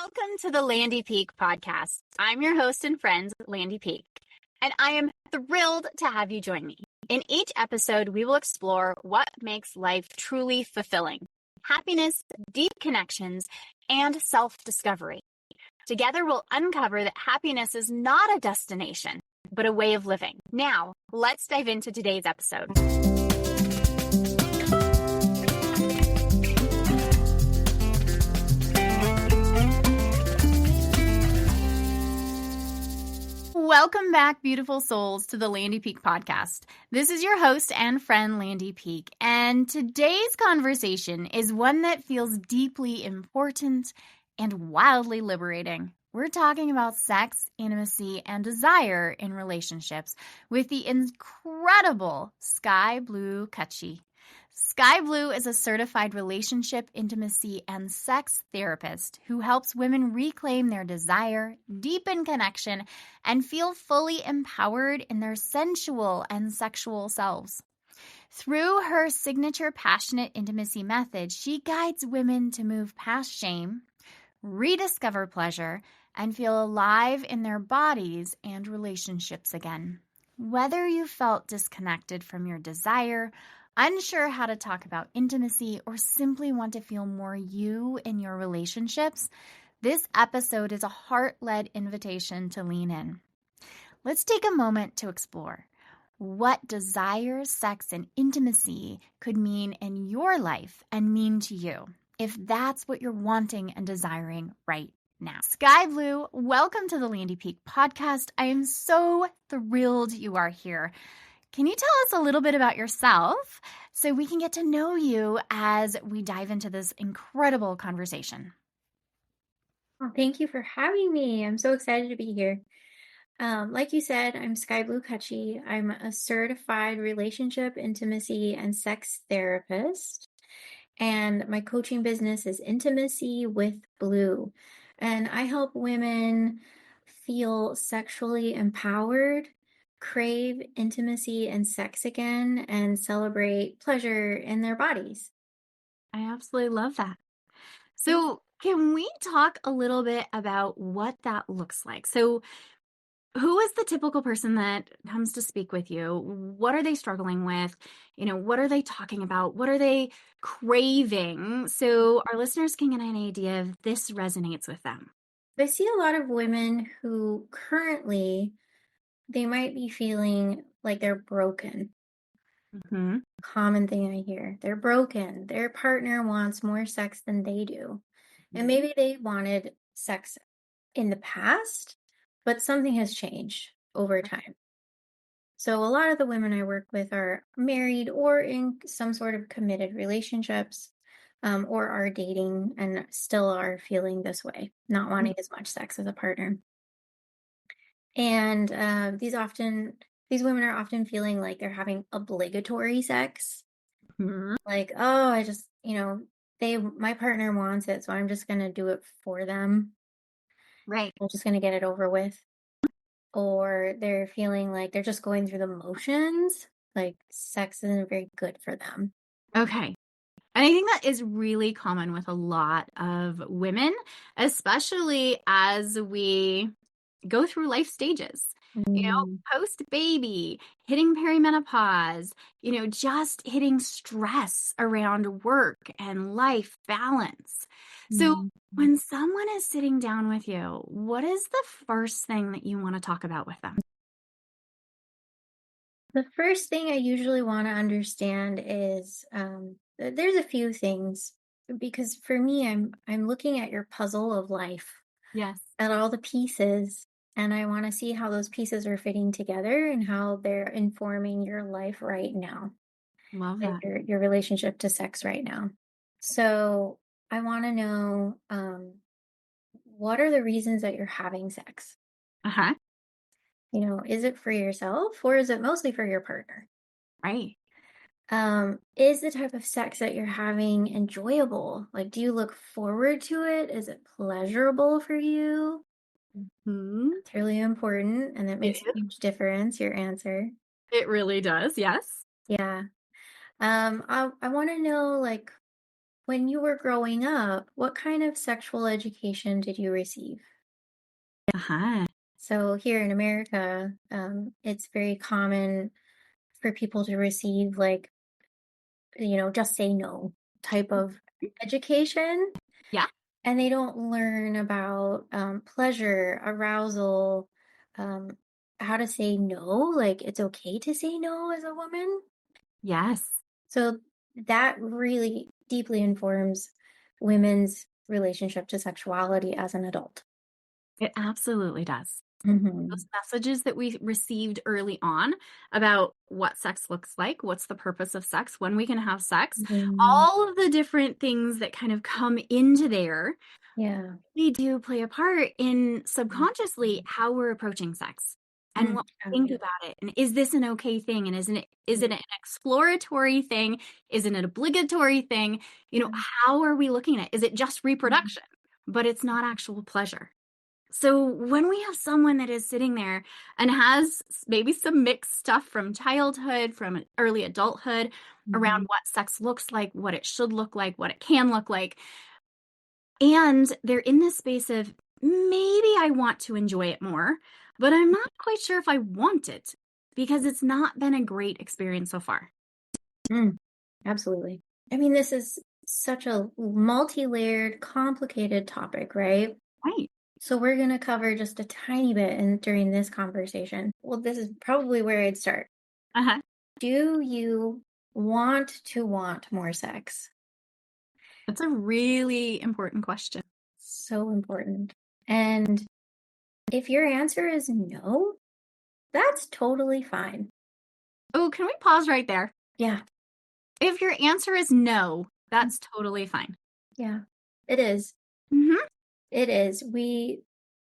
Welcome to the Landy Peak podcast. I'm your host and friend, Landy Peak, and I am thrilled to have you join me. In each episode, we will explore what makes life truly fulfilling: happiness, deep connections, and self-discovery. Together, we'll uncover that happiness is not a destination, but a way of living. Now, let's dive into today's episode. Welcome back, beautiful souls, to the Landy Peak podcast. This is your host and friend, Landy Peak, and today's conversation is one that feels deeply important and wildly liberating. We're talking about sex, intimacy, and desire in relationships with the incredible SkyBlu Cutchie. SkyBlu is a certified relationship, intimacy, and sex therapist who helps women reclaim their desire, deepen connection, and feel fully empowered in their sensual and sexual selves. Through her signature passionate intimacy method, she guides women to move past shame, rediscover pleasure, and feel alive in their bodies and relationships again. Whether you felt disconnected from your desire, unsure how to talk about intimacy, or simply want to feel more you in your relationships, this episode is a heart-led invitation to lean in. Let's take a moment to explore what desire, sex, and intimacy could mean in your life and mean to you, if that's what you're wanting and desiring right now. SkyBlu, welcome to the Landy Peak podcast. I am so thrilled you are here. Can you tell us a little bit about yourself so we can get to know you as we dive into this incredible conversation? Well, thank you for having me. I'm so excited to be here. Like you said, I'm SkyBlu Cutchie. I'm a certified relationship, intimacy, and sex therapist. And my coaching business is Intimacy with Blue. And I help women feel sexually empowered, crave intimacy and sex again, and celebrate pleasure in their bodies. I absolutely love that. So, can we talk a little bit about what that looks like? So, who is the typical person that comes to speak with you? What are they struggling with? What are they talking about? What are they craving? So our listeners can get an idea if this resonates with them. I see a lot of women who currently they might be feeling like they're broken. Mm-hmm. Common thing I hear. They're broken. Their partner wants more sex than they do. And maybe they wanted sex in the past, but something has changed over time. So a lot of the women I work with are married or in some sort of committed relationships, or are dating and still are feeling this way, not wanting as much sex as a partner. And these women are often feeling like they're having obligatory sex. Mm-hmm. Like, oh, I just, my partner wants it, so I'm just going to do it for them. Right. I'm just going to get it over with. Or they're feeling like they're just going through the motions, like sex isn't very good for them. Okay. And I think that is really common with a lot of women, especially as we go through life stages. Post baby, hitting perimenopause, just hitting stress around work and life balance. So when someone is sitting down with you, what is the first thing that you want to talk about with them? The first thing I usually want to understand is there's a few things, because for me, I'm looking at your puzzle of life, Yes. at all the pieces, and I want to see how those pieces are fitting together and how they're informing your life right now, Love like that. your relationship to sex right now. So I want to know, what are the reasons that you're having sex? Uh-huh. Is it for yourself or is it mostly for your partner? Right. Is the type of sex that you're having enjoyable? Like, do you look forward to it? Is it pleasurable for you? Hmm. It's really important, and that makes a huge difference, your answer. It really does. Yes. Yeah. I want to know, like, When you were growing up, what kind of sexual education did you receive? Uh-huh. So here in America, it's very common for people to receive like, just say no type of education. Yeah. And they don't learn about pleasure, arousal, um, how to say no. Like it's okay to say no as a woman. Yes. So that really deeply informs women's relationship to sexuality as an adult. It absolutely does. Hmm. Those messages that we received early on about what sex looks like, what's the purpose of sex, when we can have sex, Hmm. all of the different things that kind of come into there, Yeah. we do play a part in subconsciously how we're approaching sex and Mm. what Oh, we think yeah. about it. And is this an okay thing? And is it an exploratory thing? Is it an obligatory thing? Yeah. How are we looking at it? Is it just Mhm. reproduction? But it's not actual pleasure. So when we have someone that is sitting there and has maybe some mixed stuff from childhood, from early adulthood, around Mhm. what sex looks like, what it should look like, what it can look like, and they're in this space of maybe I want to enjoy it more, but I'm not quite sure if I want it because it's not been a great experience so far. Mm. Absolutely. I mean, this is such a multi-layered, complicated topic, right? Right. So we're going to cover just a tiny bit during this conversation. Well, this is probably where I'd start. Uh-huh. Do you want more sex? That's a really important question. So important. And if your answer is no, that's totally fine. Oh, can we pause right there? Yeah. If your answer is no, that's totally fine. Yeah. It is. Hmm. It is.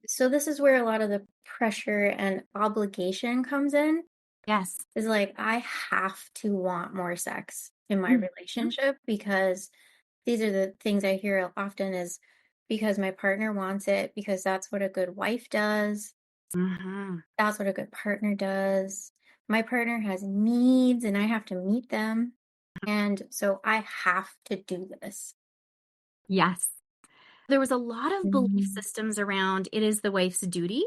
So this is where a lot of the pressure and obligation comes in. Yes. Is like, I have to want more sex in my Mhm. relationship because these are the things I hear often is because my partner wants it, because that's what a good wife does. Mhm. That's what a good partner does. My partner has needs and I have to meet them. And so I have to do this. Yes. There was a lot of belief Mhm. systems around it is the wife's duty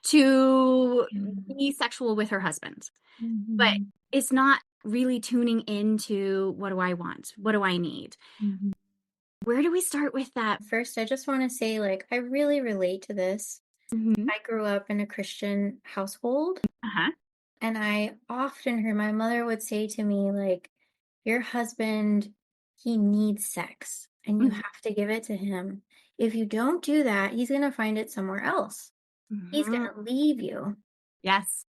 to Mhm. be sexual with her husband, but Mhm. it's not really tuning into what do I want? What do I need? Mhm. Where do we start with that? First, I just want to say, like, I really relate to this. Mhm. I grew up in a Christian household, Uh-huh. and I often heard my mother would say to me, like, your husband, he needs sex, and you Mhm. have to give it to him. If you don't do that, he's going to find it somewhere else. He's going Mhm. to leave you. Yes.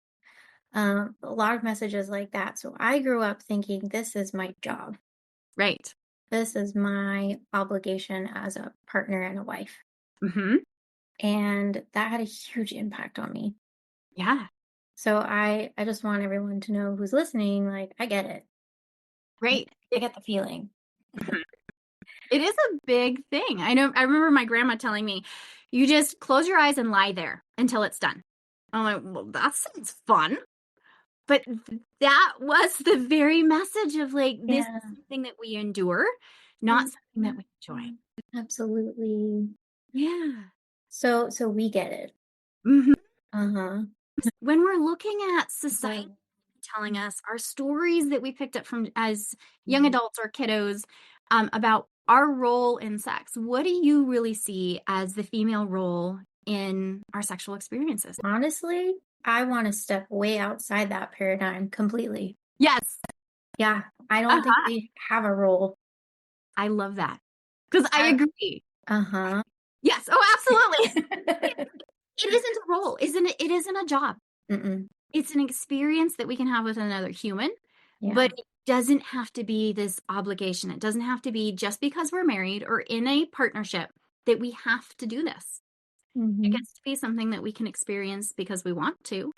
A lot of messages like that. So I grew up thinking, this is my job. Right. This is my obligation as a partner and a wife. Mhm. And that had a huge impact on me. Yeah. So I just want everyone to know who's listening, like, I get it. Right. I get the feeling. Mhm. It is a big thing. I remember my grandma telling me, you just close your eyes and lie there until it's done. I'm like, well, that sounds fun. But that was the very message of like, this is Yeah. something that we endure, not something that Mhm. we enjoy. Absolutely. Yeah. So we get it. Hmm. Uh-huh. When we're looking at society So telling us our stories that we picked up from as young mhm. adults or kiddos about our role in sex, what do you really see as the female role in our sexual experiences? Honestly, I want to step way outside that paradigm completely. Yes. Yeah, I don't think Uh-huh. we have a role. I love that because I I, agree. uh-huh. Yes. Oh, absolutely. It isn't a role, isn't it? It isn't a job. Mm-mm. It's an experience that we can have with another human, Yeah. but it doesn't have to be this obligation. It doesn't have to be just because we're married or in a partnership that we have to do this. It Hmm. gets to be something that we can experience because we want to,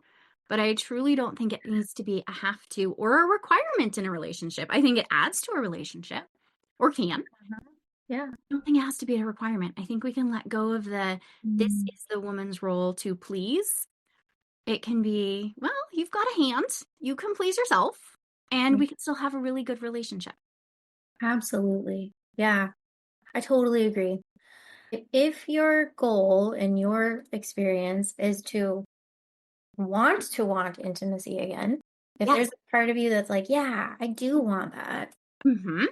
but I truly don't think it needs to be a have to or a requirement in a relationship. I think it adds to a relationship or can. Uh-huh. Yeah. I don't think it has to be a requirement. I think we can let go of this Mm. is the woman's role to please. It can be, well, you've got a hand, you can please yourself, and Yeah. we can still have a really good relationship. Absolutely. Yeah. I totally agree. If your goal in your experience is to want intimacy again, if there's Yes. a part of you that's like, yeah, I do want that, Mm-hmm.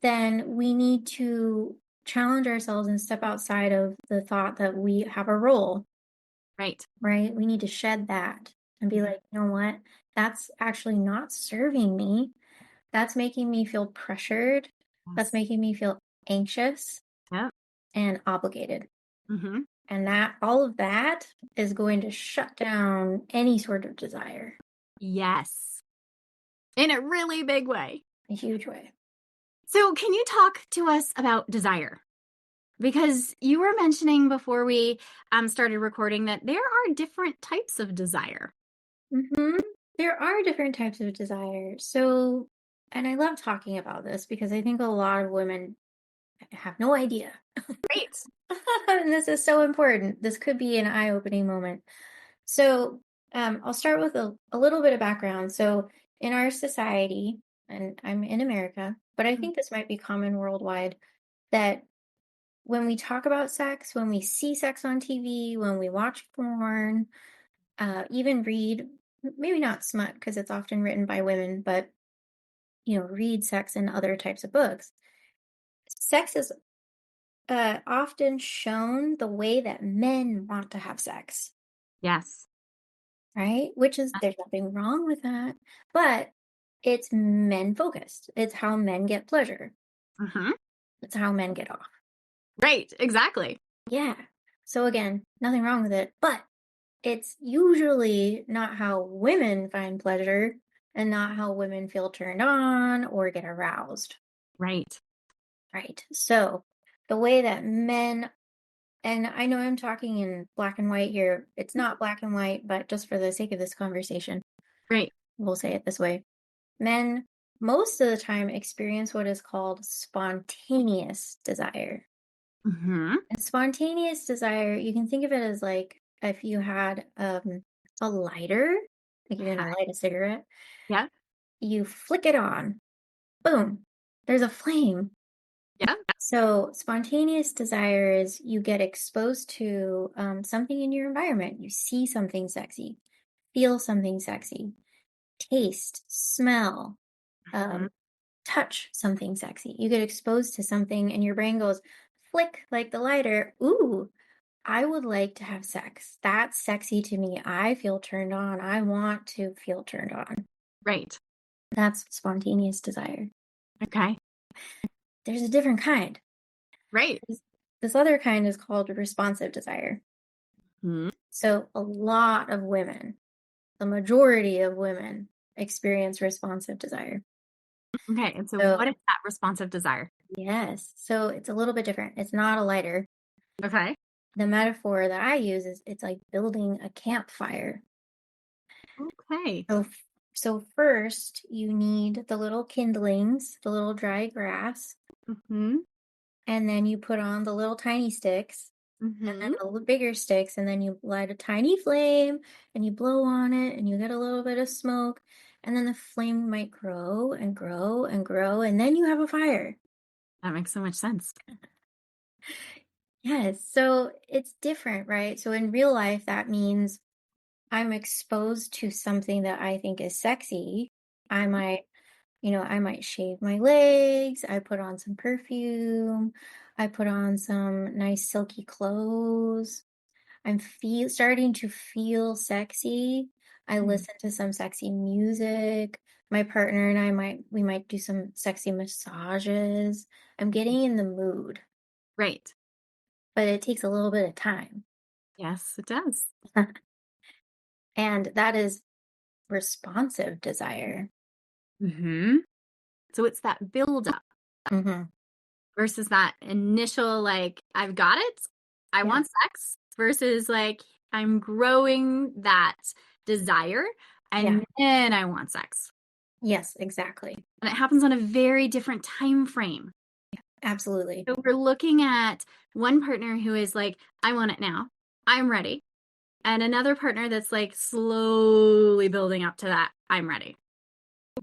then we need to challenge ourselves and step outside of the thought that we have a role, Right. right? We need to shed that and be Mhm. like, you know what? That's actually not serving me. That's making me feel pressured. That's Yes. making me feel anxious Yep. and obligated. Mm-hmm. And that all of that is going to shut down any sort of desire Yes. In a really big way. in a huge way. So, can you talk to us about desire? Because you were mentioning before we started recording that there are different types of desire. Hmm. There are different types of desire. So, and I love talking about this because I think a lot of women have no idea. Right. And this is so important. This could be an eye-opening moment. So, I'll start with a little bit of background. So, in our society, and I'm in America, but I think this might be common worldwide, that when we talk about sex, when we see sex on TV, when we watch porn, even read, maybe not smut because it's often written by women, but read sex and other types of books. Sex is often shown the way that men want to have sex, Yes. right? Which is, there's nothing wrong with that, but it's men focused. It's how men get pleasure. Mm-hmm. It's how men get off. Right. Exactly. Yeah. So again, nothing wrong with it, but it's usually not how women find pleasure and not how women feel turned on or get aroused, Right. right? So the way that men, and I know I'm talking in black and white here, it's not black and white, but just for the sake of this conversation, Right. we'll say it this way. Men most of the time experience what is called spontaneous desire. Mm-hmm. And spontaneous desire, you can think of it as like if you had a lighter, like you're gonna light a cigarette, Yeah. you flick it on, boom, there's a flame. Yeah. So spontaneous desire is you get exposed to something in your environment. You see something sexy, feel something sexy, taste, smell, Mm-hmm. touch something sexy. You get exposed to something, and your brain goes flick like the lighter. Ooh, I would like to have sex. That's sexy to me. I feel turned on. I want to feel turned on. Right. That's spontaneous desire. Okay. There's a different kind. Right. This other kind is called responsive desire. Mm-hmm. So a lot of women, the majority of women experience responsive desire. Okay. And so, So what is that responsive desire? yes, so it's a little bit different. It's not a lighter. Okay. The metaphor that I use is it's like building a campfire. Okay. So, so first you need the little kindlings, the little dry grass, Mm-hmm. and then you put on the little tiny sticks, and then Mm-hmm. the little bigger sticks, and then you light a tiny flame, and you blow on it, and you get a little bit of smoke, and then the flame might grow and grow and grow, and then you have a fire. That makes so much sense. Yes, so it's different, right? So in real life, that means I'm exposed to something that I think is sexy. I might I might shave my legs, I put on some perfume, I put on some nice silky clothes. I'm starting to feel sexy. I Mm. listen to some sexy music. My partner and we might do some sexy massages. I'm getting in the mood, Right. but it takes a little bit of time. Yes, it does. And that is responsive desire. Mm-hmm. So it's that buildup Hmm. versus that initial, like, I've got it, I Yeah. want sex, versus like, I'm growing that desire Yeah. and then I want sex. Yes, exactly. And it happens on a very different time frame. Absolutely. So we're looking at one partner who is like, I want it now, I'm ready. And another partner that's like slowly building up to that, I'm ready.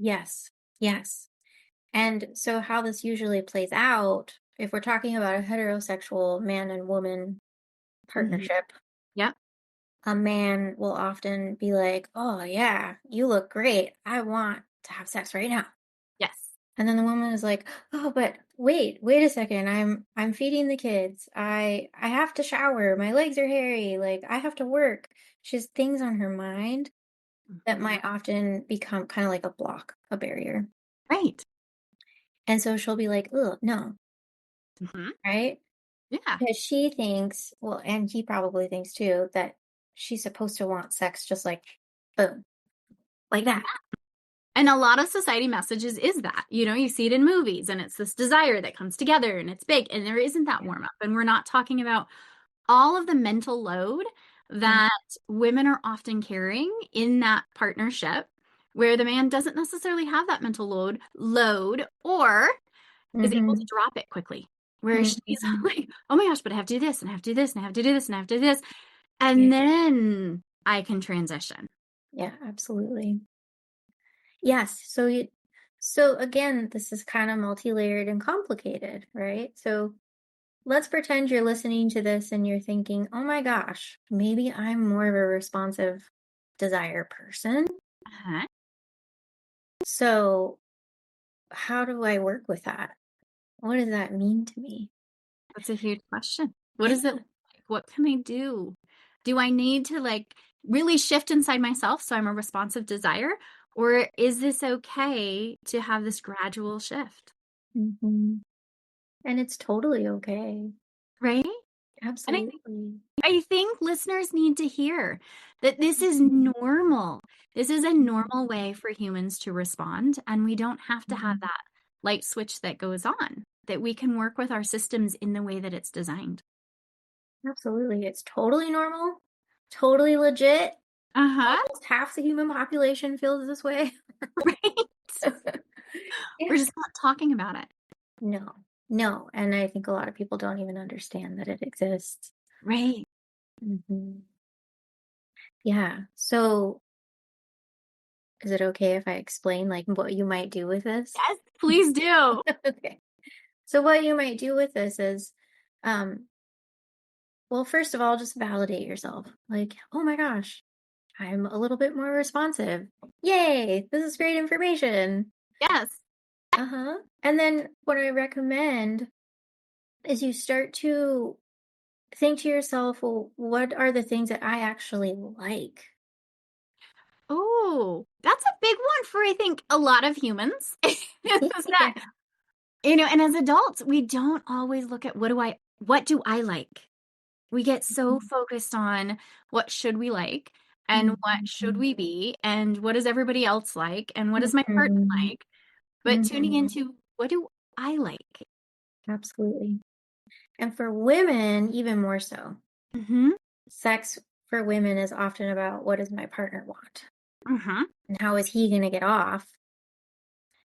Yes. Yes. And so how this usually plays out if we're talking about a heterosexual man and woman Mhm. partnership, Yep. a man will often be like, "Oh yeah, you look great. I want to have sex right now." Yes. And then the woman is like, "Oh, but wait a second. I'm feeding the kids. I have to shower. My legs are hairy. Like I have to work." She has things on her mind that Mhm. might often become kind of like a block, a barrier. Right. And so she'll be like, "Ugh, no," Mhm. right? Yeah. Because she thinks, well, and he probably thinks too, that she's supposed to want sex just like boom, like that. And a lot of society messages is that, you see it in movies and it's this desire that comes together and it's big and there isn't that Yeah. warm up. And we're not talking about all of the mental load Mm, that women are often carrying in that partnership where the man doesn't necessarily have that mental load or is able to mhm, drop it quickly. Where she's mhm. like, oh my gosh, but I have to do this and I have to do this and I have to do this and I have to do this. Yeah, And then I can transition. yeah, absolutely. Yes. So again, this is kind of multi-layered and complicated, right? So let's pretend you're listening to this and you're thinking, oh my gosh, maybe I'm more of a responsive desire person. Uh-huh. So how do I work with that? What does that mean to me? That's a huge question. What is it like? What can I do? Do I need to really shift inside myself so I'm a responsive desire? Or is this okay to have this gradual shift? Mhm. And it's totally okay. Right? And Absolutely. I think listeners need to hear that this is Mhm. normal. This is a Mhm. normal way for humans to respond. And we don't have to have Mhm. that light switch that goes on, that we can work with our systems in the way that it's designed. Absolutely. It's totally normal, totally legit. Uh huh. Almost half the human population feels this way. Right. We're Yeah. just not talking about it. No, no. And I think a lot of people don't even understand that it exists. Right. Mhm. Yeah. So is it okay if I explain like what you might do with this? Yes, please do. Okay. So what you might do with this is, um, well, first of all, just validate yourself. Like, oh my gosh, I'm a little bit more responsive. Yay, this is great information. Yes. Uh-huh. And then what I recommend is you start to think to yourself, well, what are the things that I actually like? Oh, that's a big one for, I think, a lot of humans. Is that, Yeah. and as adults, we don't always look at what do I like? We get so focused on what should we like and what should Mhm. we be and what does everybody else like and what does my partner Mhm. like? But tuning Mhm. into what do I like? Absolutely. And for women, even more so. Mm-hmm. Sex for women is often about what does my partner want? Mm-hmm. And how is he going to get off?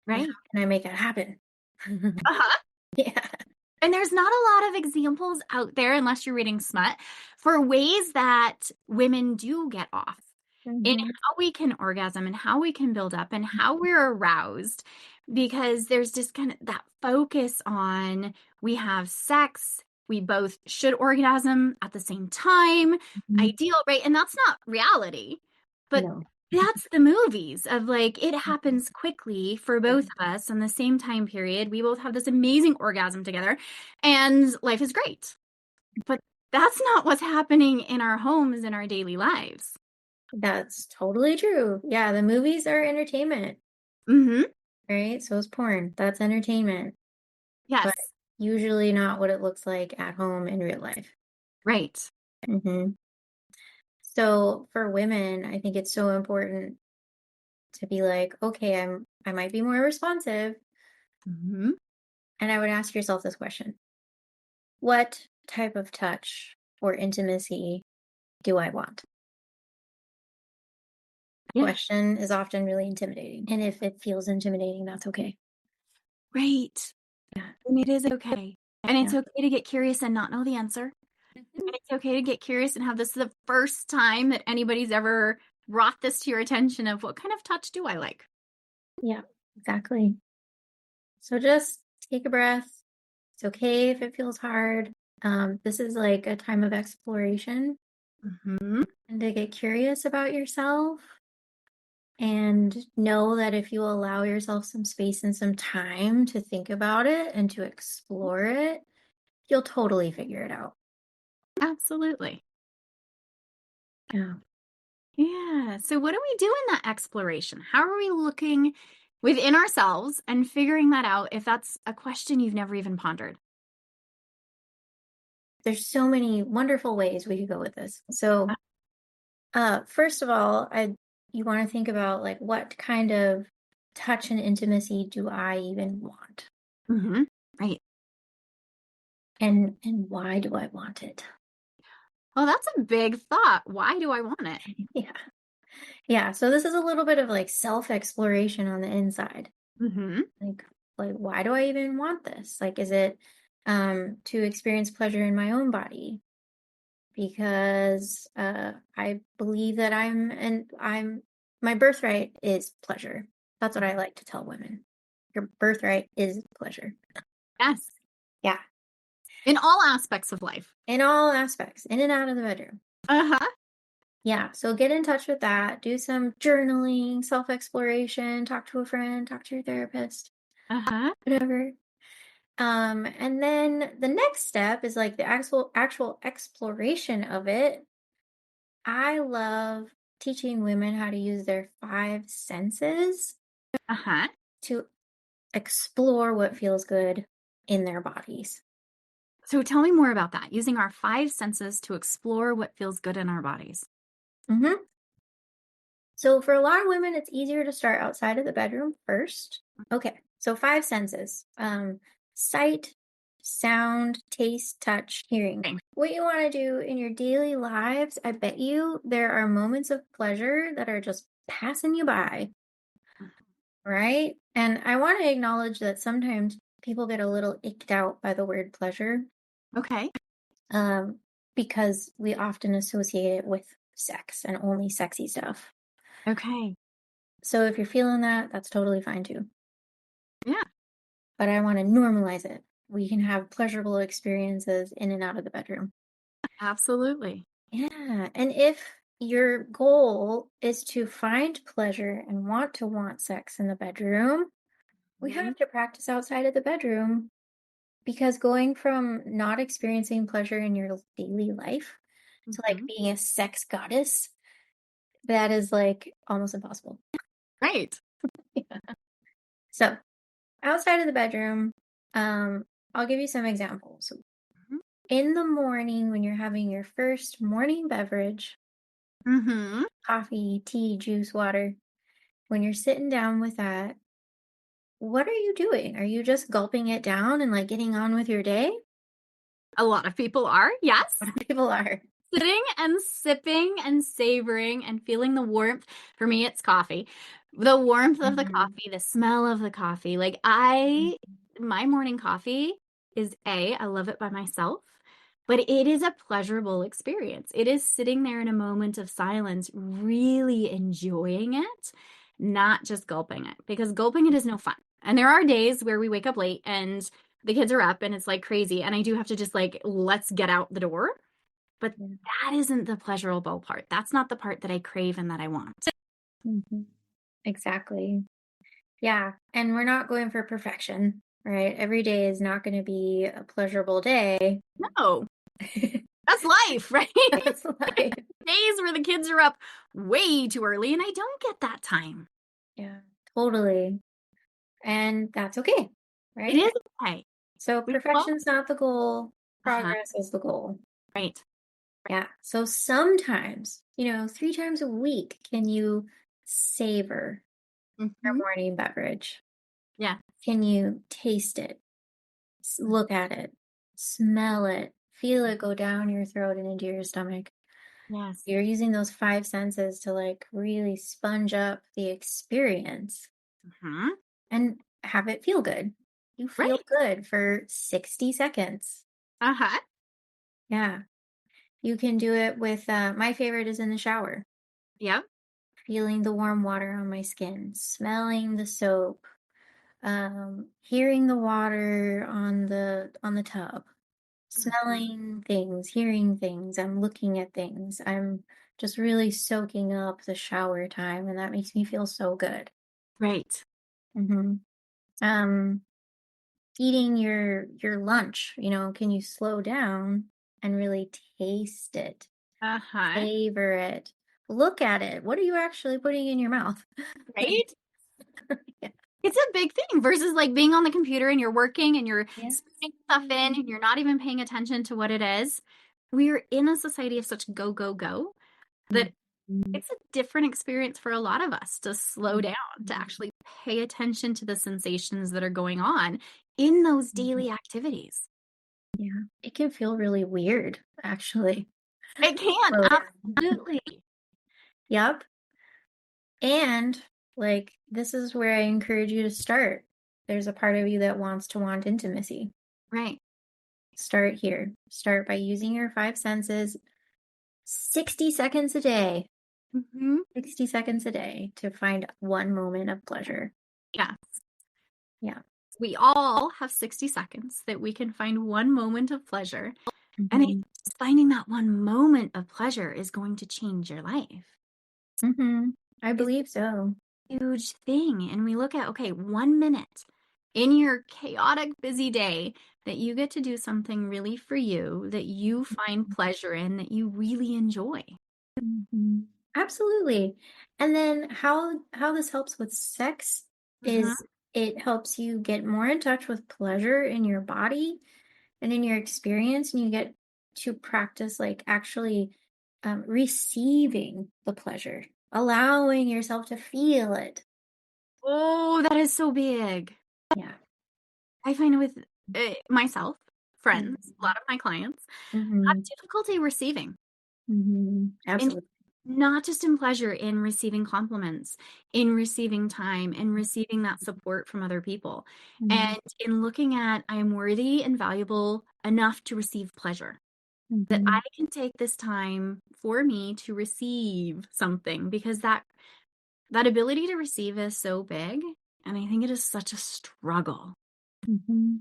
And how Right. can I make it happen? Uh-huh. Yeah. And there's not a lot of examples out there, unless you're reading smut, for ways that women do get off in Mhm. how we can orgasm and how we can build up and how we're aroused. Because there's just kind of that focus on we have sex, we both should orgasm at the same time, Mhm. ideal, right? And that's not reality. But No. that's the movies of it happens quickly for Yeah. both of us in the same time period. We both have this amazing orgasm together and life is great. But that's not what's happening in our homes, in our daily lives. That's totally true. Yeah, the movies are entertainment, Mm-hmm. right? So is porn. That's entertainment, but Yes. usually not what it looks like at home in real life. Right. Hmm. So for women, I think it's so important to be like, okay, I might be more responsive, Mm-hmm. and I would ask yourself this question: what type of touch or intimacy do I want? Yeah. Question is often really intimidating, and if it feels intimidating, that's okay. Right. Yeah, And it is okay. And it's yeah. okay to get curious and not know the answer. Mhm. And it's okay to get curious and have this the first time that anybody's ever brought this to your attention of what kind of touch do I like? Yeah, exactly. So just take a breath, It's okay if it feels hard. This is like a time of exploration Mm-hmm. and to get curious about yourself and know that if you allow yourself some space and some time to think about it and to explore it, you'll totally figure it out. Absolutely. Yeah. Yeah. So, what do we do in that exploration? How are we looking within ourselves and figuring that out if that's a question you've never even pondered? There's so many wonderful ways we could go with this. So, first of all, you want to think about like what kind of touch and intimacy do I even want? Mm-hmm. Right. And why do I want it? Well, that's a big thought. Why do I want it? Yeah. Yeah, so this is a little bit of like self-exploration on the inside. Mm-hmm. Like like why do I even want this? Like is it to experience pleasure in my own body? Because I believe that I'm my birthright is pleasure. That's what I like to tell women. Your birthright is pleasure. Yes. Yeah, In all aspects of life. in all aspects, in and out of the bedroom. Uh-huh. Yeah, so get in touch with that. Do some journaling, self-exploration, talk to a friend, talk to your therapist, Uh-huh. whatever. And then the next step is like the actual exploration of it. I love teaching women how to use their five senses Uh-huh. to explore what feels good in their bodies. So tell me more about that, using our five senses to explore what feels good in our bodies. hmm So for a lot of women, it's easier to start outside of the bedroom first. Okay, so five senses: sight, sound, taste, touch, hearing. Okay. What you want to do in your daily lives, I bet you there are moments of pleasure that are just passing you by, right? And I want to acknowledge that sometimes people get a little icked out by the word pleasure, Okay. um, because we often associate it with sex and only sexy stuff. Okay. So if you're feeling that, that's totally fine too. Yeah, But I want to normalize it. We can have pleasurable experiences in and out of the bedroom. absolutely. Yeah. And if your goal is to find pleasure and want sex in the bedroom, we Mhm. have to practice outside of the bedroom because going from not experiencing pleasure in your daily life to like Mhm. being a sex goddess, that is like almost impossible. Right. So outside of the bedroom, um, I'll give you some examples. Mhm. In the morning, when you're having your first morning beverage, Mhm. coffee, tea, juice, water, when you're sitting down with that, what are you doing? Are you just gulping it down and like getting on with your day? A lot of people are, A yes. lot of people are. Sitting and sipping and savoring and feeling the warmth. For me, it's coffee. The warmth of the Mhm. coffee, the smell of the coffee. My morning coffee is I love it by myself, but it is a pleasurable experience. It is sitting there in a moment of silence, really enjoying it, not just gulping it, because gulping it is no fun. And there are days where we wake up late and the kids are up and it's like crazy. And I do have to just like, let's get out the door. But Yeah. that isn't the pleasurable part. That's not the part that I crave and that I want. Mhm. Exactly. Yeah. And we're not going for perfection, right? Every day is not going to be a pleasurable day. No, that's life, right? That's life. Days where the kids are up way too early and I don't get that time. Yeah, totally. And that's okay, It right? is okay. So We both. perfection's not the goal, Uh-huh. progress is the goal. Right. Yeah. So sometimes, 3 times a week, can you savor your Hmm. morning beverage? Yeah. Can you taste it? Look at it, smell it, feel it go down your throat and into your stomach. Yes. You're using those five senses to like really sponge up the experience Hmm. and have it feel good. You feel Right. good for 60 seconds. Uh-huh. Yeah. You can do it with, my favorite is in the shower, Yep. feeling the warm water on my skin, smelling the soap, hearing the water on the tub, smelling things, hearing things, I'm looking at things. I'm just really soaking up the shower time, and that makes me feel so good. Right. hmm Um, eating your lunch, can you slow down and really taste it, Uh-huh. savor it, look at it? What are you actually putting in your mouth? Right? Yeah. It's a big thing versus like being on the computer and you're working and you're Yeah. spitting stuff in and you're not even paying attention to what it is. We're in a society of such go, go, go that Mhm. it's a different experience for a lot of us to slow down, to Mhm. actually pay attention to the sensations that are going on in those Mhm. daily activities. Yeah. It can feel really weird, actually. It can, Slow down. absolutely. Yep. And like this is where I encourage you to start. There's a part of you that wants to want intimacy. Right. Start here. Start by using your five senses 60 seconds a day. Hmm. 60 seconds a day to find one moment of pleasure. Yeah. Yeah. We all have 60 seconds that we can find one moment of pleasure. And hmm finding that one moment of pleasure is going to change your life. hmm I It's believe so. a huge thing. And we look at, okay, 1 minute in your chaotic, busy day that you get to do something really for you, that you find pleasure in, that you really enjoy. Mhm. Absolutely. And then how this helps with sex Uh-huh. is it helps you get more in touch with pleasure in your body and in your experience, and you get to practice like actually receiving the pleasure, allowing yourself to feel it. Oh, that is so big. Yeah. I find with myself, friends, a hmm lot of my clients have hmm difficulty receiving. And Absolutely. not just in pleasure, in receiving compliments, in receiving time, and receiving that support from other people. hmm And in looking at, I am worthy and valuable enough to receive pleasure, that I hmm can take this time for me to receive something because that ability to receive is so big. And I think it is such a struggle. hmm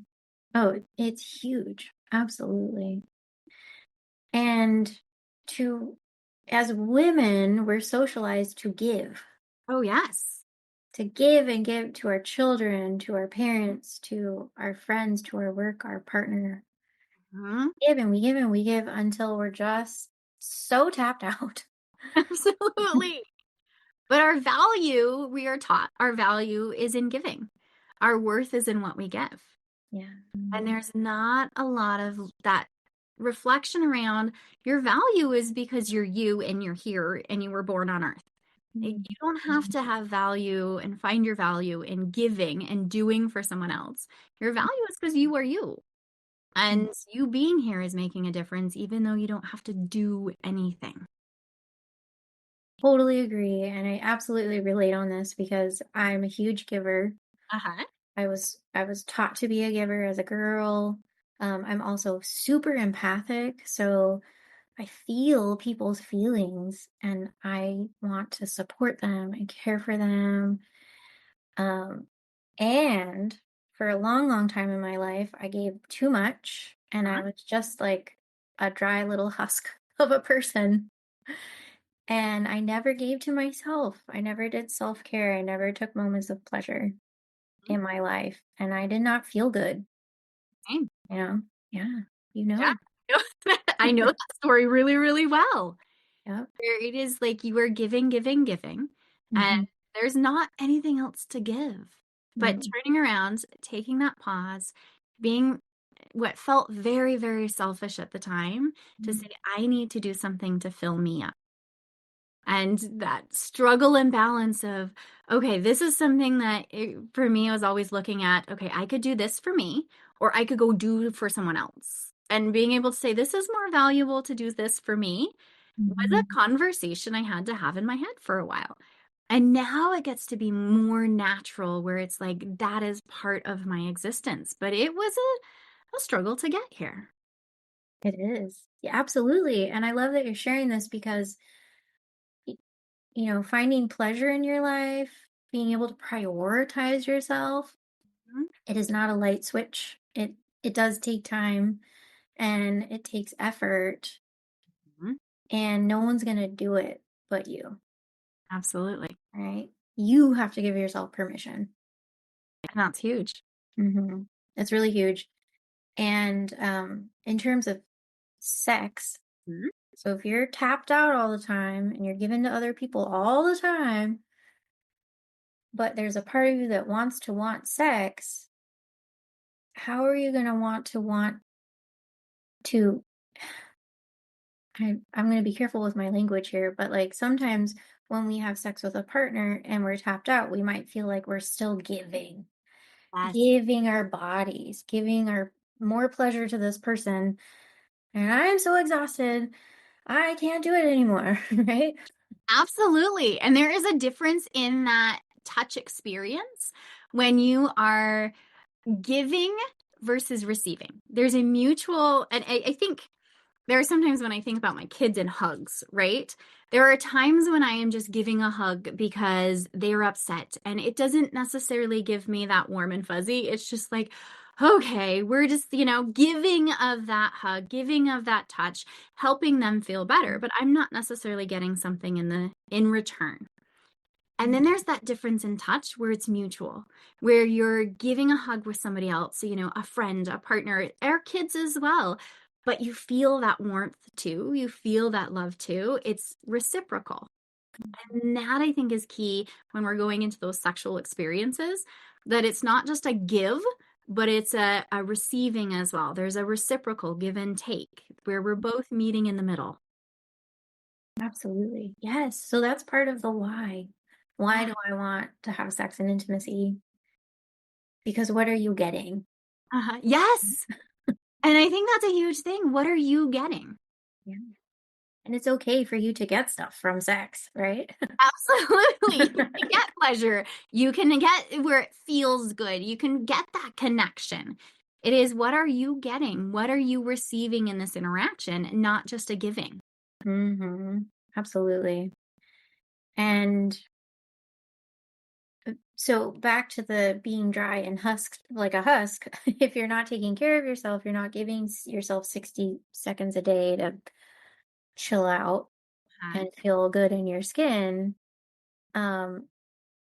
Oh, it's huge. Absolutely. And to, as women, we're socialized Oh, yes. to give and give to our children, to our parents, to our friends, to our work, our partner. Mhm. Give and we give and we give until we're just so tapped out. Absolutely. But our value, we are taught, our value is in giving. Our worth is in what we give. Yeah. And there's not a lot of that reflection around your value is because you're you and you're here and you were born on earth. Mhm. You don't have to have value and find your value in giving and doing for someone else. Your value is because you are you. And you being here is making a difference, even though you don't have to do anything. Totally agree. And I absolutely relate on this because I'm a huge giver. Uh-huh. I was taught to be a giver as a girl. I'm also super empathic, so I feel people's feelings and I want to support them and care for them. Um, and for a long, long time in my life, I gave too much and I Uh-huh. was just like a dry little husk of a person. And I never gave to myself. I never did self care. I never took moments of pleasure in my life. And I did not feel good, Same. you know? Yeah, you Yeah. know. I know that story really, really well. Yep. Where it is like you are giving, giving, giving, and hmm there's not anything else to give. But No. turning around, taking that pause, being what felt very, very selfish at the time to say, I need to do something to fill me up. And that struggle and balance of, okay, this is something that for me, I was always looking at, okay, I could do this for me, or I could go do for someone else. And being able to say, this is more valuable to do this for me was Mhm. a conversation I had to have in my head for a while. And now it gets to be more natural where it's like that is part of my existence. But it was a struggle to get here. It is. Yeah, absolutely. And I love that you're sharing this because, y- finding pleasure in your life, being able to prioritize yourself, Mhm. It is not a light switch. It does take time and it takes effort, Mhm. and no one's going to do it but you, Absolutely. right? You have to give yourself permission. And that's huge. Mhm. It's really huge. And in terms of sex, Mhm. so if you're tapped out all the time and you're giving to other people all the time, but there's a part of you that wants to want sex, how are you going to want to I'm going to be careful with my language here, but like sometimes when we have sex with a partner and we're tapped out, we might feel like we're still Yes. giving our bodies, giving our more pleasure to this person. And I'm so exhausted. I can't do it anymore, right? Absolutely. And there is a difference in that touch experience when you are giving versus receiving. There's a mutual, and I think there are sometimes when I think about my kids and hugs, right? There are times when I am just giving a hug because they're upset, and it doesn't necessarily give me that warm and fuzzy. It's just like, okay, we're just, giving of that hug, giving of that touch, helping them feel better, but I'm not necessarily getting something in return. And then there's that difference in touch where it's mutual, where you're giving a hug with somebody else, a friend, a partner, our kids as well. But you feel that warmth too. You feel that love too. It's reciprocal. And that I think is key when we're going into those sexual experiences, that it's not just a give, but it's a receiving as well. There's a reciprocal give and take where we're both meeting in the middle. Absolutely. Yes. So that's part of the why. Why Yeah. do I want to have sex and intimacy? Because what are you getting? Yes. And I think that's a huge thing. What are you getting? Yeah. And it's okay for you to get stuff from sex, right? Absolutely. You can get pleasure. You can get where it feels good. You can get that connection. It is, what are you getting? What are you receiving in this interaction, not just a giving? Absolutely. And so back to the being dry and husked like a husk, if you're not taking care of yourself, you're not giving yourself 60 seconds a day to chill out Uh-huh. and feel good in your skin, um,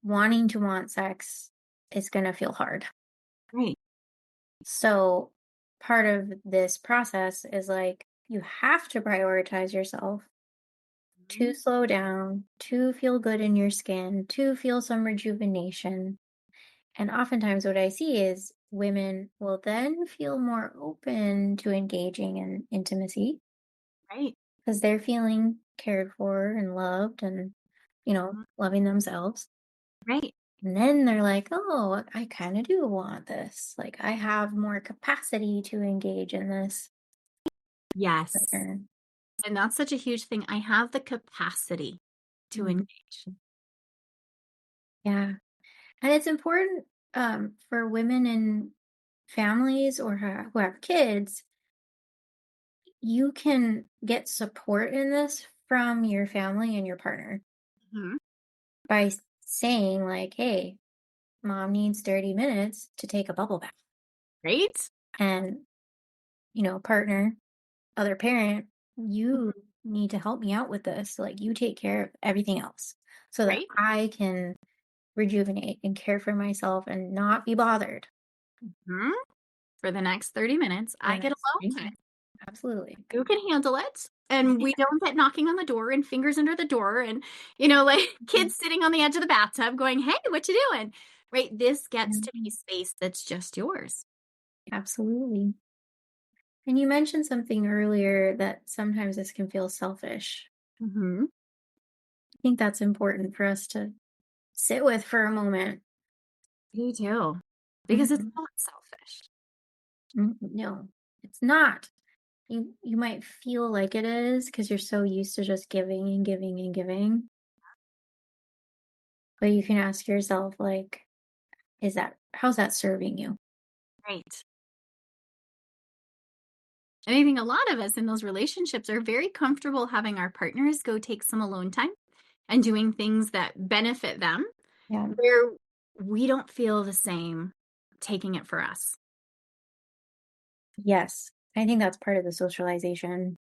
wanting to want sex is going to feel hard. Right. So part of this process is like you have to prioritize yourself to Mhm. slow down, to feel good in your skin, to feel some rejuvenation. And oftentimes, what I see is women will then feel more open to engaging in intimacy Right. because they're feeling cared for and loved and, Mhm. loving themselves. Right. And then they're like, oh, I kind of do want this. Like, I have more capacity to engage in this. Yes. Partner. And that's such a huge thing. I have the capacity to Mhm. engage. Yeah. And it's important for women in families or who have kids. You can get support in this from your family and your partner Mhm. by saying, like, hey, mom needs 30 minutes to take a bubble bath. Right. And, partner, other parent, you need to help me out with this. Like, you take care of everything else so that Right. I can rejuvenate and care for myself and not be bothered Mhm. For the next 30 minutes, for the I get next alone 30 time. minutes. Absolutely. You can handle it. And we don't get knocking on the door and fingers under the door and, like Mhm. kids sitting on the edge of the bathtub going, hey, what you doing? Right. This gets to be Mhm. space that's just yours. Absolutely. And you mentioned something earlier that sometimes this can feel selfish. Mm-hmm. I think that's important for us to sit with for a moment. You do. Because it's Mhm. not selfish. No, it's not. You might feel like it is because you're so used to just giving and giving and giving. But you can ask yourself, like, how's that serving you? Right. And I think a lot of us in those relationships are very comfortable having our partners go take some alone time and doing things that benefit them, Yeah. where we don't feel the same. taking it for us. Yes. I think that's part of the socialization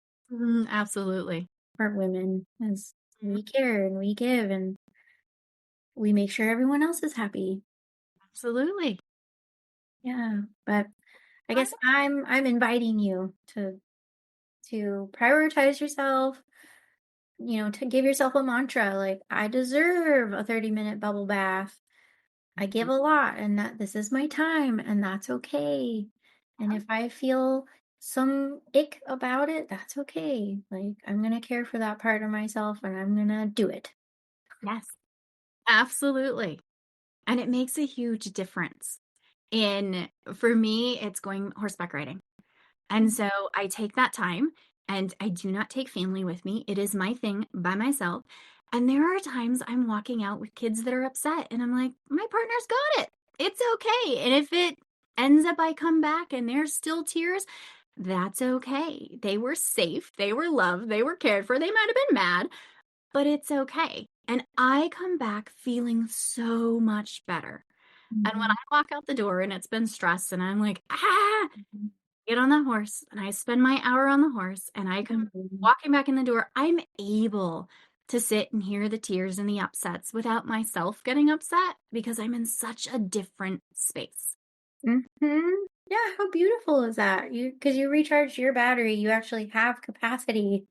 Absolutely. for women is we care and we give and we make sure everyone else is happy. Absolutely. Yeah. But I guess I'm inviting you to prioritize yourself, to give yourself a mantra like I deserve a 30-minute bubble bath. I give a lot and that this is my time and that's okay. And if I feel some ick about it, that's okay. Like I'm going to care for that part of myself and I'm going to do it. Yes, absolutely. And it makes a huge difference. For me, it's going horseback riding. And so I take that time and I do not take family with me. It is my thing by myself. And there are times I'm walking out with kids that are upset and I'm like, my partner's got it. It's okay. And if it ends up I come back and there's still tears, that's okay. They were safe. They were loved. They were cared for. They might have been mad, but it's okay. And I come back feeling so much better. And when Mhm. I walk out the door and it's been stress and I'm like, Mhm. get on that horse and I spend my hour on the horse and I come Mhm. walking back in the door, I'm able to sit and hear the tears and the upsets without myself getting upset because I'm in such a different space. Mhm. Yeah, how beautiful is that? Because you recharge your battery, you actually have capacity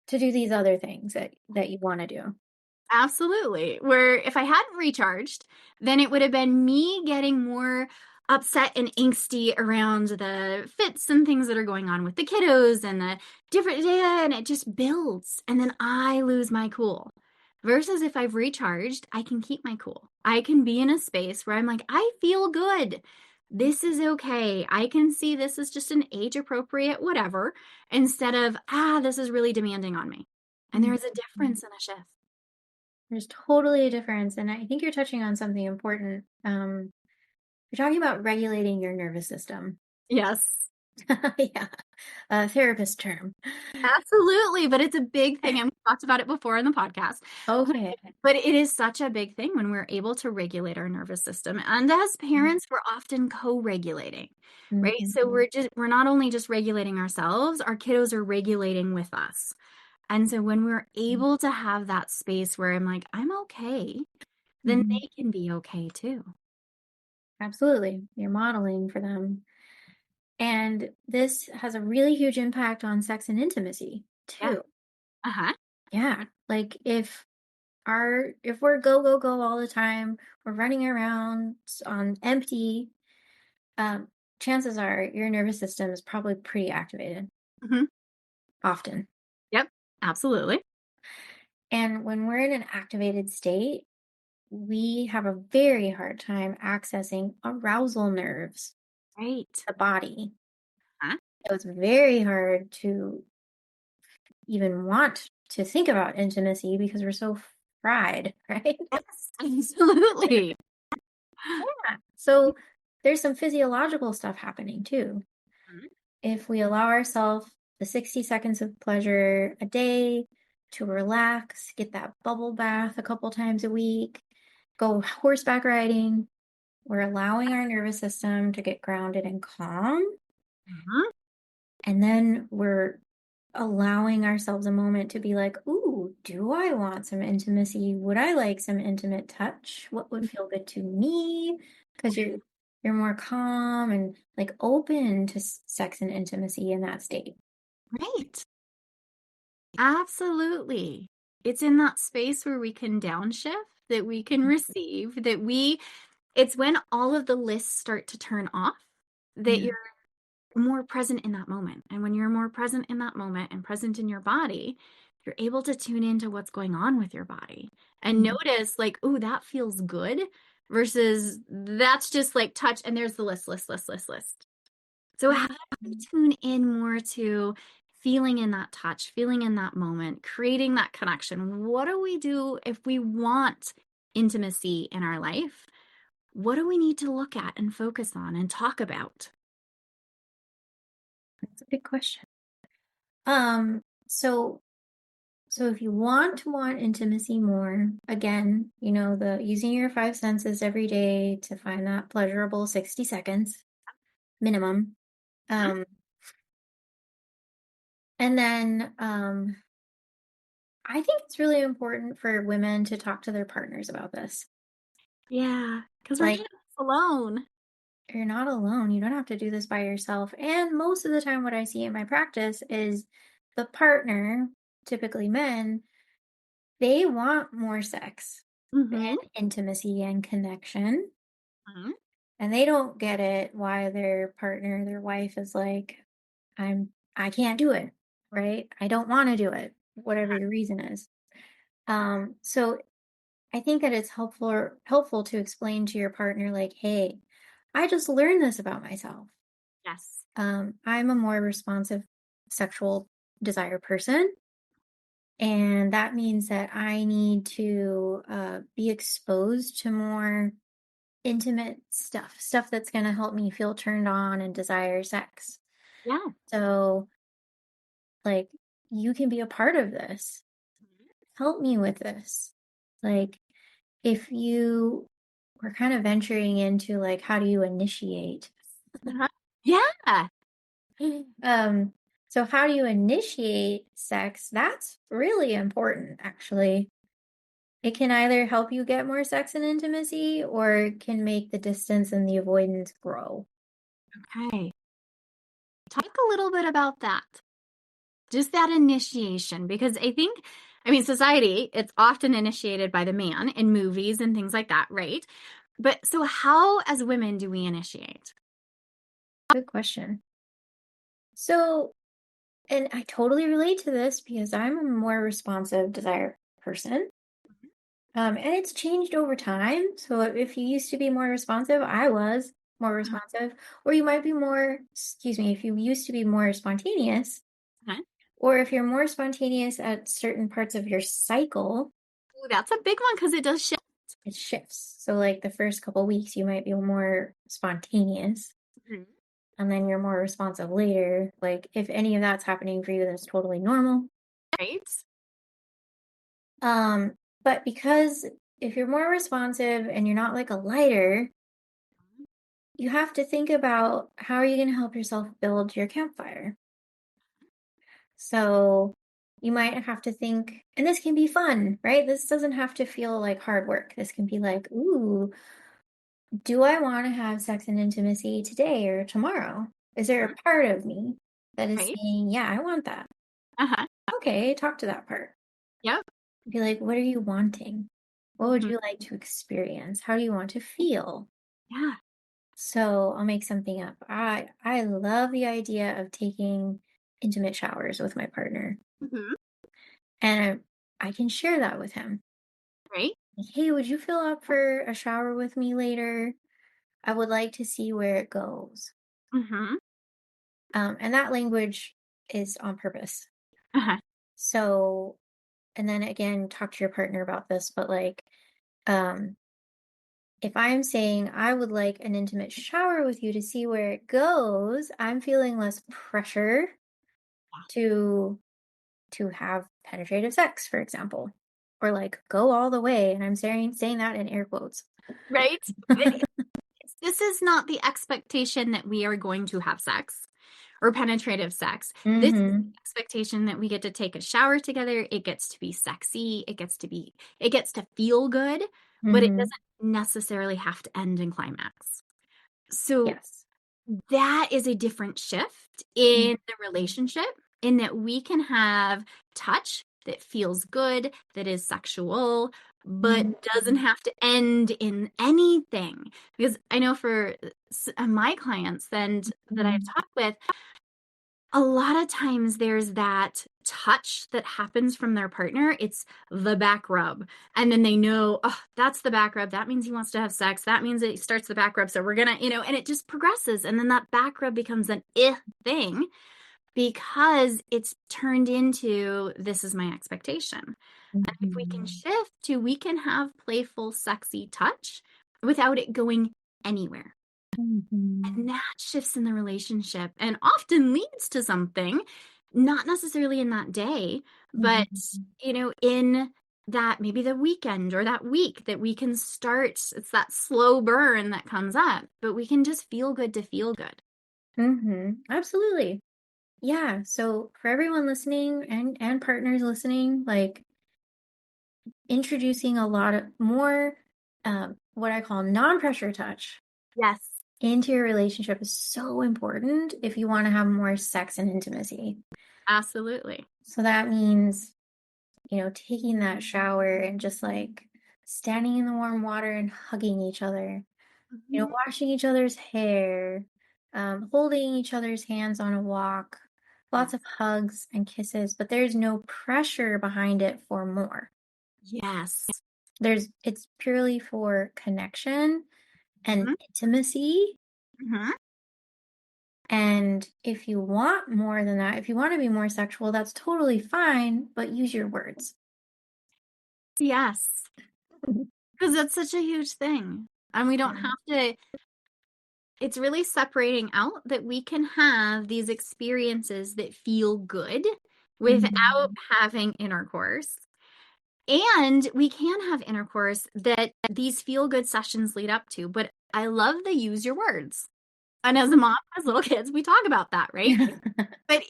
to do these other things that you want to do. Absolutely. Where if I hadn't recharged, then it would have been me getting more upset and angsty around the fits and things that are going on with the kiddos and the different data, and it just builds. And then I lose my cool. Versus if I've recharged, I can keep my cool. I can be in a space where I'm like, I feel good. This is okay. I can see this is just an age appropriate whatever instead of, this is really demanding on me. And there Mhm. is a difference in a shift. There's totally a difference, and I think you're touching on something important. You're talking about regulating your nervous system. Yes, Yeah, a therapist term. absolutely. But it's a big thing. And we talked about it before in the podcast. Okay. But it is such a big thing when we're able to regulate our nervous system. And as parents, we're often co-regulating, right? Mhm. So we're not only just regulating ourselves, our kiddos are regulating with us. And so when we're able to have that space where I'm like, I'm okay, then Mhm. they can be okay too. Absolutely. You're modeling for them. And this has a really huge impact on sex and intimacy Yeah. too. Uh-huh. Yeah. Like if we're go, go, go all the time, we're running around on empty, um, chances are your nervous system is probably pretty activated Hmm. often. Yep. Absolutely. And when we're in an activated state, we have a very hard time accessing arousal nerves, Right. the body. Huh? So it's very hard to even want to think about intimacy because we're so fried, right? Yes, absolutely. Yeah. So there's some physiological stuff happening too. Mhm. If we allow ourselves the 60 seconds of pleasure a day to relax, get that bubble bath a couple times a week, go horseback riding, we're allowing our nervous system to get grounded and calm. Mhm. And then we're allowing ourselves a moment to be like, ooh, do I want some intimacy? Would I like some intimate touch? What would feel good to me? Because you're more calm and like open to sex and intimacy in that state. Right. Absolutely. It's in that space where we can downshift, that we can receive, it's when all of the lists start to turn off that Yeah. you're more present in that moment. And when you're more present in that moment and present in your body, you're able to tune into what's going on with your body and Mhm. notice, like, oh, that feels good versus that's just like touch. And there's the list. So how do we tune in more to feeling in that touch, feeling in that moment, creating that connection? What do we do if we want intimacy in our life? What do we need to look at and focus on and talk about? That's a good question. So So if you want intimacy more, again, the using your five senses every day to find that pleasurable 60 seconds minimum. Mhm. Um, and then I think it's really important for women to talk to their partners about this. Yeah, because we're Like, not alone. you're not alone. You don't have to do this by yourself. And most of the time, what I see in my practice is the partner, typically men, they want more sex Mm-hmm. and intimacy and connection. Mm-hmm. And they don't get it why their partner, their wife is like, I can't do it, right? I don't want to do it, whatever your reason is. So I think that it's helpful to explain to your partner, like, hey, I just learned this about myself. Yes. I'm a more responsive sexual desire person. And that means that I need to be exposed to more intimate stuff that's going to help me feel turned on and desire sex. Yeah. So, like, you can be a part of this. Help me with this. Like, if you were kind of venturing into, like, how do you initiate? Uh-huh. Yeah. um, so how do you initiate sex? That's really important, actually. It can either help you get more sex and intimacy or it can make the distance and the avoidance grow. Okay. Talk a little bit about that. Just that initiation, because I mean, society, it's often initiated by the man in movies and things like that, right? But so how, as women, do we initiate? Good question. So, and I totally relate to this because I'm a more responsive desire person. And it's changed over time. So if you used to be more responsive, I was more responsive, or you might be more, excuse me, if you used to be more spontaneous, Okay. or if you're more spontaneous at certain parts of your cycle, Ooh, that's a big one because it does shift. it shifts. So like the first couple weeks, you might be more spontaneous, Mhm. and then you're more responsive later. Like if any of that's happening for you, that's totally normal. Right? Um, but because if you're more responsive and you're not like a lighter, you have to think about how are you going to help yourself build your campfire. So you might have to think, and this can be fun, right? This doesn't have to feel like hard work. This can be like, ooh, do I want to have sex and intimacy today or tomorrow? Is there Mhm. a part of me that is Right? saying, yeah, I want that? Uh-huh. Okay, talk to that part. Yep. Be like, what are you wanting? What would Mhm. you like to experience? How do you want to feel? Yeah. So I'll make something up. I love the idea of taking intimate showers with my partner, Mhm. and I can share that with him. Right? Like, hey, would you fill up for a shower with me later? I would like to see where it goes. Mm-hmm. And that language is on purpose. Uh-huh. So, and then again, talk to your partner about this, but like, um, if I'm saying I would like an intimate shower with you to see where it goes, I'm feeling less pressure to have penetrative sex, for example, or like go all the way. And I'm saying that in air quotes. Right? This is not the expectation that we are going to have sex or penetrative sex. This is Mm-hmm. the expectation that we get to take a shower together. It gets to be sexy. It gets to feel good, but it Mm-hmm. doesn't necessarily have to end in climax. So Yes. that is a different shift Mm-hmm. in the relationship, in that we can have touch that feels good, that is sexual, but doesn't have to end in anything. Because I know for my clients then that I've Mm-hmm. talked with, a lot of times there's that touch that happens from their partner. It's the back rub. And then they know, oh, that's the back rub. That means he wants to have sex. That means it starts the back rub. So we're going to, and it just progresses. And then that back rub becomes an thing because it's turned into this is my expectation. And if we can Mm-hmm. shift to we can have playful, sexy touch without it going anywhere. Mm-hmm. And that shifts in the relationship and often leads to something not necessarily in that day, but, Mhm. in that maybe the weekend or that week that we can start. It's that slow burn that comes up, but we can just feel good to feel good. Absolutely. Yeah. So for everyone listening and partners listening, like introducing a lot of more what I call non-pressure touch Yes, into your relationship is so important if you want to have more sex and intimacy. absolutely. So that means, taking that shower and just like standing in the warm water and hugging each other, Mhm. washing each other's hair, holding each other's hands on a walk, lots Yes. of hugs and kisses, but there's no pressure behind it for more. Yes. It's purely for connection and Mhm. intimacy. Mhm. And if you want more than that, if you want to be more sexual, that's totally fine, but use your words. Yes. Because that's such a huge thing. And we don't Yeah. have to, it's really separating out that we can have these experiences that feel good without Mhm. having intercourse. And we can have intercourse that these feel good sessions lead up to. But I love the use your words. And as a mom, as little kids, we talk about that, right? But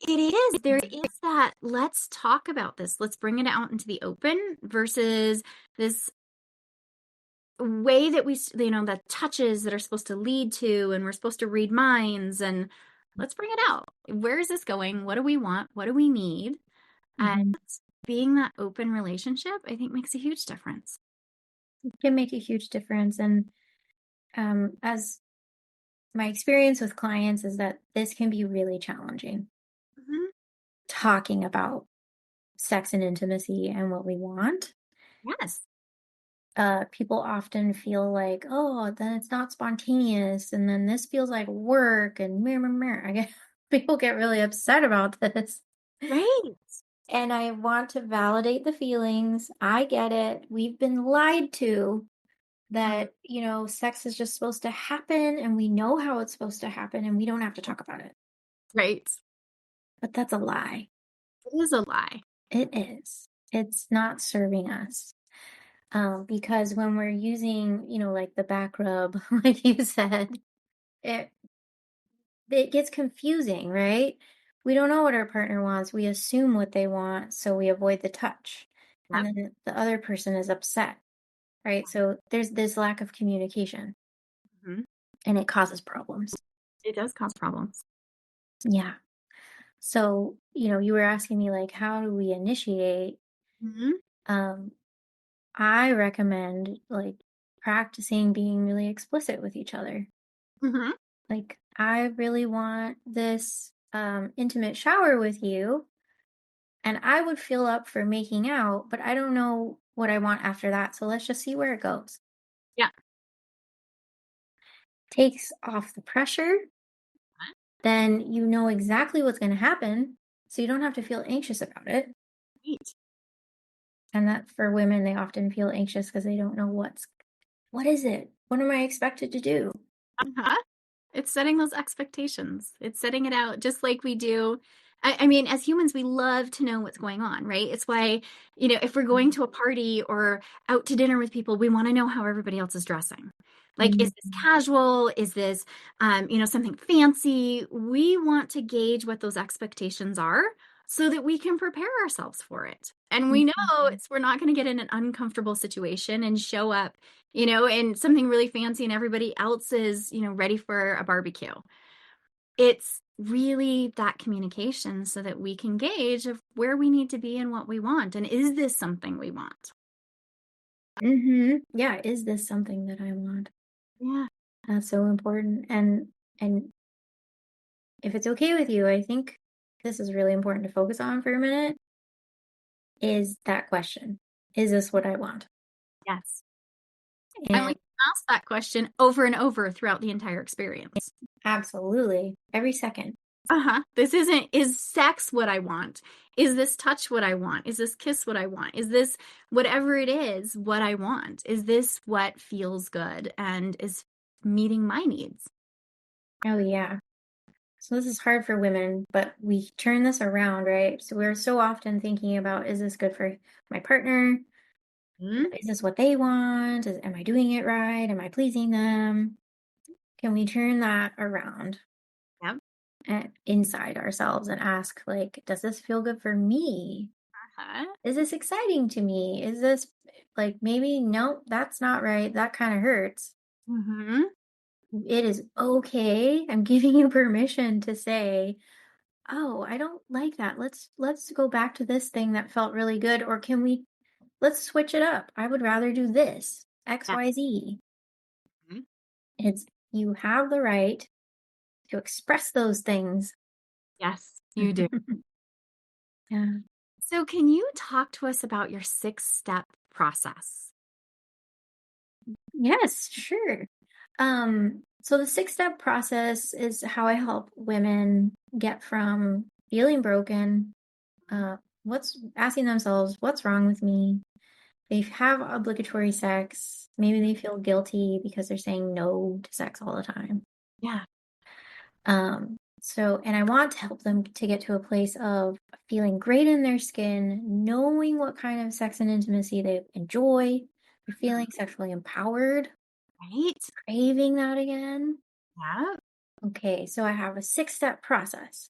there is that, let's talk about this. Let's bring it out into the open versus this way that the touches that are supposed to lead to, and we're supposed to read minds, and let's bring it out. Where is this going? What do we want? What do we need? And Mhm. being that open relationship, I think makes a huge difference. It can make a huge difference. And as my experience with clients is that this can be really challenging Mhm. talking about sex and intimacy and what we want. Yes. People often feel like, oh, then it's not spontaneous, and then this feels like work, and meh, meh, meh. I get people get really upset about this, Right. and I want to validate the feelings. I get it. We've been lied to Mm. that sex is just supposed to happen, and we know how it's supposed to happen, and we don't have to talk about it. Right. But that's a lie. It is a lie. It is. It's not serving us. Because when we're using, like the back rub, like you said, it it gets confusing, right? We don't know what our partner wants. We assume what they want, so we avoid the touch. And Yep. then the other person is upset, right? So there's this lack of communication Mhm. and it causes problems. It does cause problems. Yeah. So, you were asking me like how do we initiate? Mhm. Um I recommend like practicing being really explicit with each other. Mhm. Like, I really want this intimate shower with you, and I would feel up for making out, but I don't know what I want after that. So let's just see where it goes. Yeah. Takes off the pressure, then you know exactly what's going to happen. So you don't have to feel anxious about it. Right. And that for women, they often feel anxious because they don't know what is it? What am I expected to do? Uh-huh. It's setting those expectations. It's setting it out just like we do. I mean, as humans, we love to know what's going on, right? It's why, if we're going to a party or out to dinner with people, we want to know how everybody else is dressing. Like, is Mhm. this casual? Is this, something fancy? We want to gauge what those expectations are so that we can prepare ourselves for it. And we know Mhm. we're not going to get in an uncomfortable situation and show up and something really fancy and everybody else is, ready for a barbecue. It's really that communication so that we can gauge of where we need to be and what we want. And is this something we want? Yeah, is this something that I want? Yeah. That's so important. And if it's okay with you, I think this is really important to focus on for a minute is that question. Is this what I want? Yes. And we And can ask that question over and over throughout the entire experience. absolutely, every second. Uh-huh. This isn't, is sex what I want? Is this touch what I want? Is this kiss what I want? Is this whatever it is what I want? Is this what feels good and is meeting my needs? Oh yeah. So this is hard for women, but we turn this around, right? So we're so often thinking about, is this good for my partner? Mm-hmm. Is this what they want? Am I doing it right? Am I pleasing them? Can we turn that around Yep. inside ourselves and ask, like, does this feel good for me? Uh-huh. Is this exciting to me? Is this like, maybe, nope, that's not right. That kind of hurts. Mm-hmm. It is okay. I'm giving you permission to say, oh, I don't like that. Let's go back to this thing that felt really good. Or let's switch it up. I would rather do this. Yeah. XYZ. Mhm. It's You have the right to express those things. Yes, you do. Yeah. So can you talk to us about your 6-step process? Yes, sure. So the 6-step process is how I help women get from feeling broken, what's asking themselves, what's wrong with me? They have obligatory sex. Maybe they feel guilty because they're saying no to sex all the time. Yeah. And I want to help them to get to a place of feeling great in their skin, knowing what kind of sex and intimacy they enjoy, they're feeling sexually empowered, Right? craving that again. Yeah. Okay, so I have a 6-step process.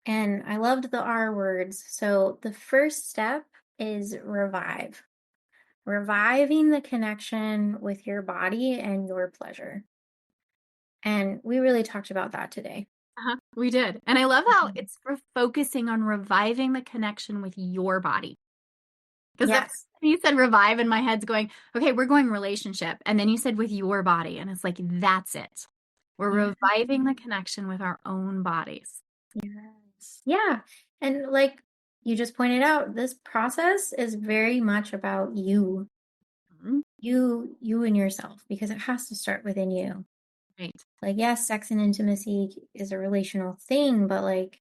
And I loved the R words. So the first step is revive. Reviving the connection with your body and your pleasure. And we really talked about that today. Uh-huh. We did. And I love how Mhm. it's for focusing on reviving the connection with your body. Because Yes. you said revive, and my head's going, okay, we're going relationship. And then you said with your body. And it's like, that's it. We're Yeah. reviving the connection with our own bodies. Yes. Yeah. And like you just pointed out, this process is very much about you, Mhm. you and yourself, because it has to start within you. Right. Like, yes, sex and intimacy is a relational thing, but like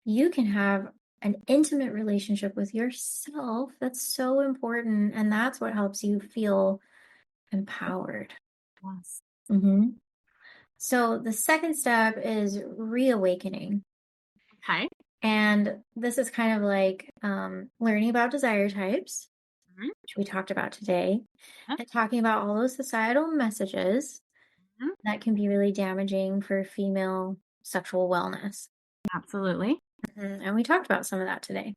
you can have an intimate relationship with yourself. That's so important. And that's what helps you feel empowered. Yes. hmm So the second step is reawakening. Okay. And this is kind of like learning about desire types, Mhm. which we talked about today, Yeah. and talking about all those societal messages Mhm. that can be really damaging for female sexual wellness. Absolutely. And we talked about some of that today.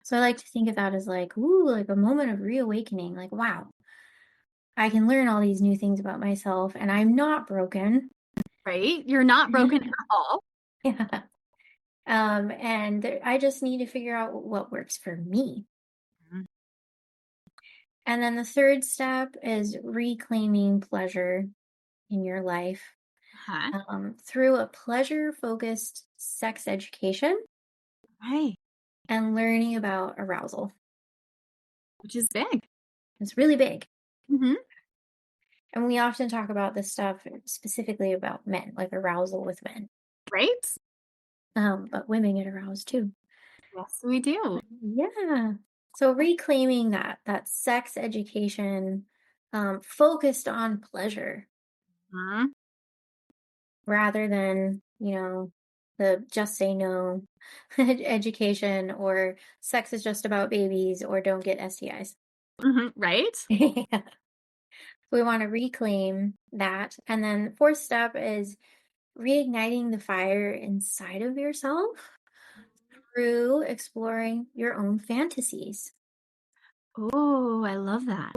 So I like to think of that as like, ooh, like a moment of reawakening. Like, wow, I can learn all these new things about myself and I'm not broken. Right. You're not broken at all. Yeah. I just need to figure out what works for me. Mhm. And then the third step is reclaiming pleasure in your life Uh-huh. through a pleasure focused sex education Right. and learning about arousal. Which is big. It's really big. Hmm. And we often talk about this stuff specifically about men, like arousal with men. Right. But women get aroused too. Yes, we do. Yeah. So reclaiming that sex education focused on pleasure Mhm. rather than, the just say no education or sex is just about babies or don't get STIs. Mhm. Right. Yeah. We want to reclaim that. And then fourth step is reigniting the fire inside of yourself through exploring your own fantasies. Oh, I love that.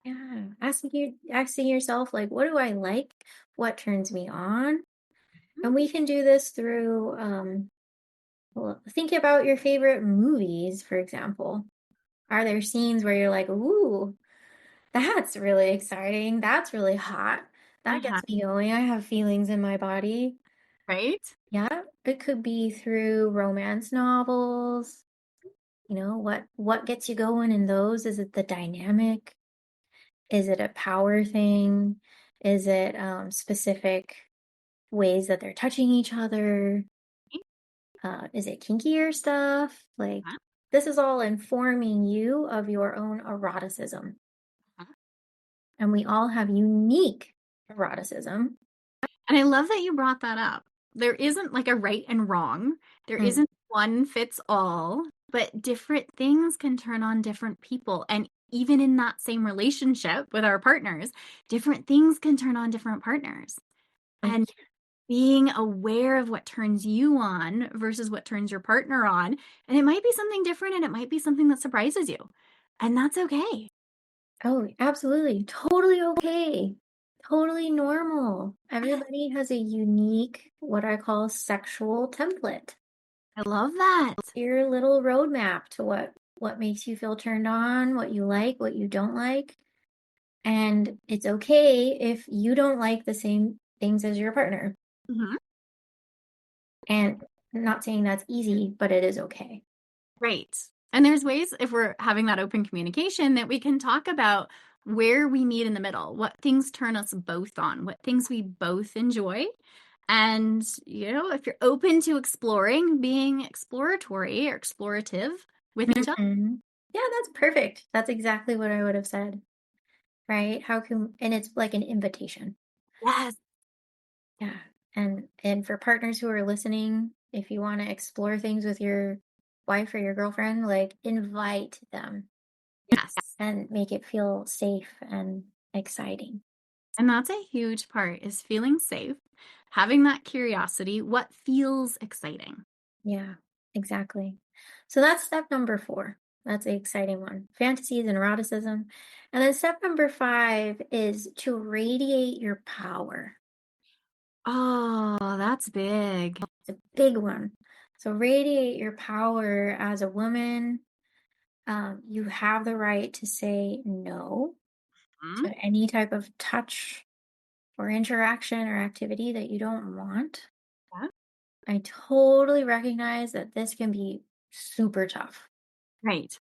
Yeah. Asking yourself, like, what do I like? What turns me on? Mhm. And we can do this through well, think about your favorite movies, for example. Are there scenes where you're like, ooh, that's really exciting. That's really hot. That Uh-huh. gets me going. I have feelings in my body. Right. Yeah. It could be through romance novels. What gets you going in those? Is it the dynamic? Is it a power thing? Is it specific ways that they're touching each other? Is it kinkier stuff? Like, Uh-huh. this is all informing you of your own eroticism. Uh-huh. And we all have unique eroticism. And I love that you brought that up. there isn't like a right and wrong. There Mm. isn't one fits all, but different things can turn on different people. And even in that same relationship with our partners, different things can turn on different partners. Oh, And being aware of what turns you on versus what turns your partner on. And it might be something different and it might be something that surprises you. And that's okay. oh, absolutely. Totally okay. Totally normal. Everybody has a unique, what I call sexual template. I love that. Your little roadmap to what makes you feel turned on, what you like, what you don't like. And it's okay if you don't like the same things as your partner. Mhm. And I'm not saying that's easy, but it is okay. Right. And there's ways, if we're having that open communication, that we can talk about where we meet in the middle, what things turn us both on, what things we both enjoy. And, if you're open to exploring, being exploratory or explorative with each other. Mhm. Yeah, that's perfect. That's exactly what I would have said, right? And it's like an invitation. Yes. Yeah. And for partners who are listening, if you want to explore things with your wife or your girlfriend, like invite them Yes. and make it feel safe and exciting. And that's a huge part is feeling safe, having that curiosity, what feels exciting. Yeah, exactly. So that's step number 4. That's the exciting one. Fantasies and eroticism. And then step number 5 is to radiate your power. Oh, that's big. It's a big one. So radiate your power as a woman. You have the right to say no Mhm. to any type of touch or interaction or activity that you don't want. Yeah. I totally recognize that this can be super tough. Right.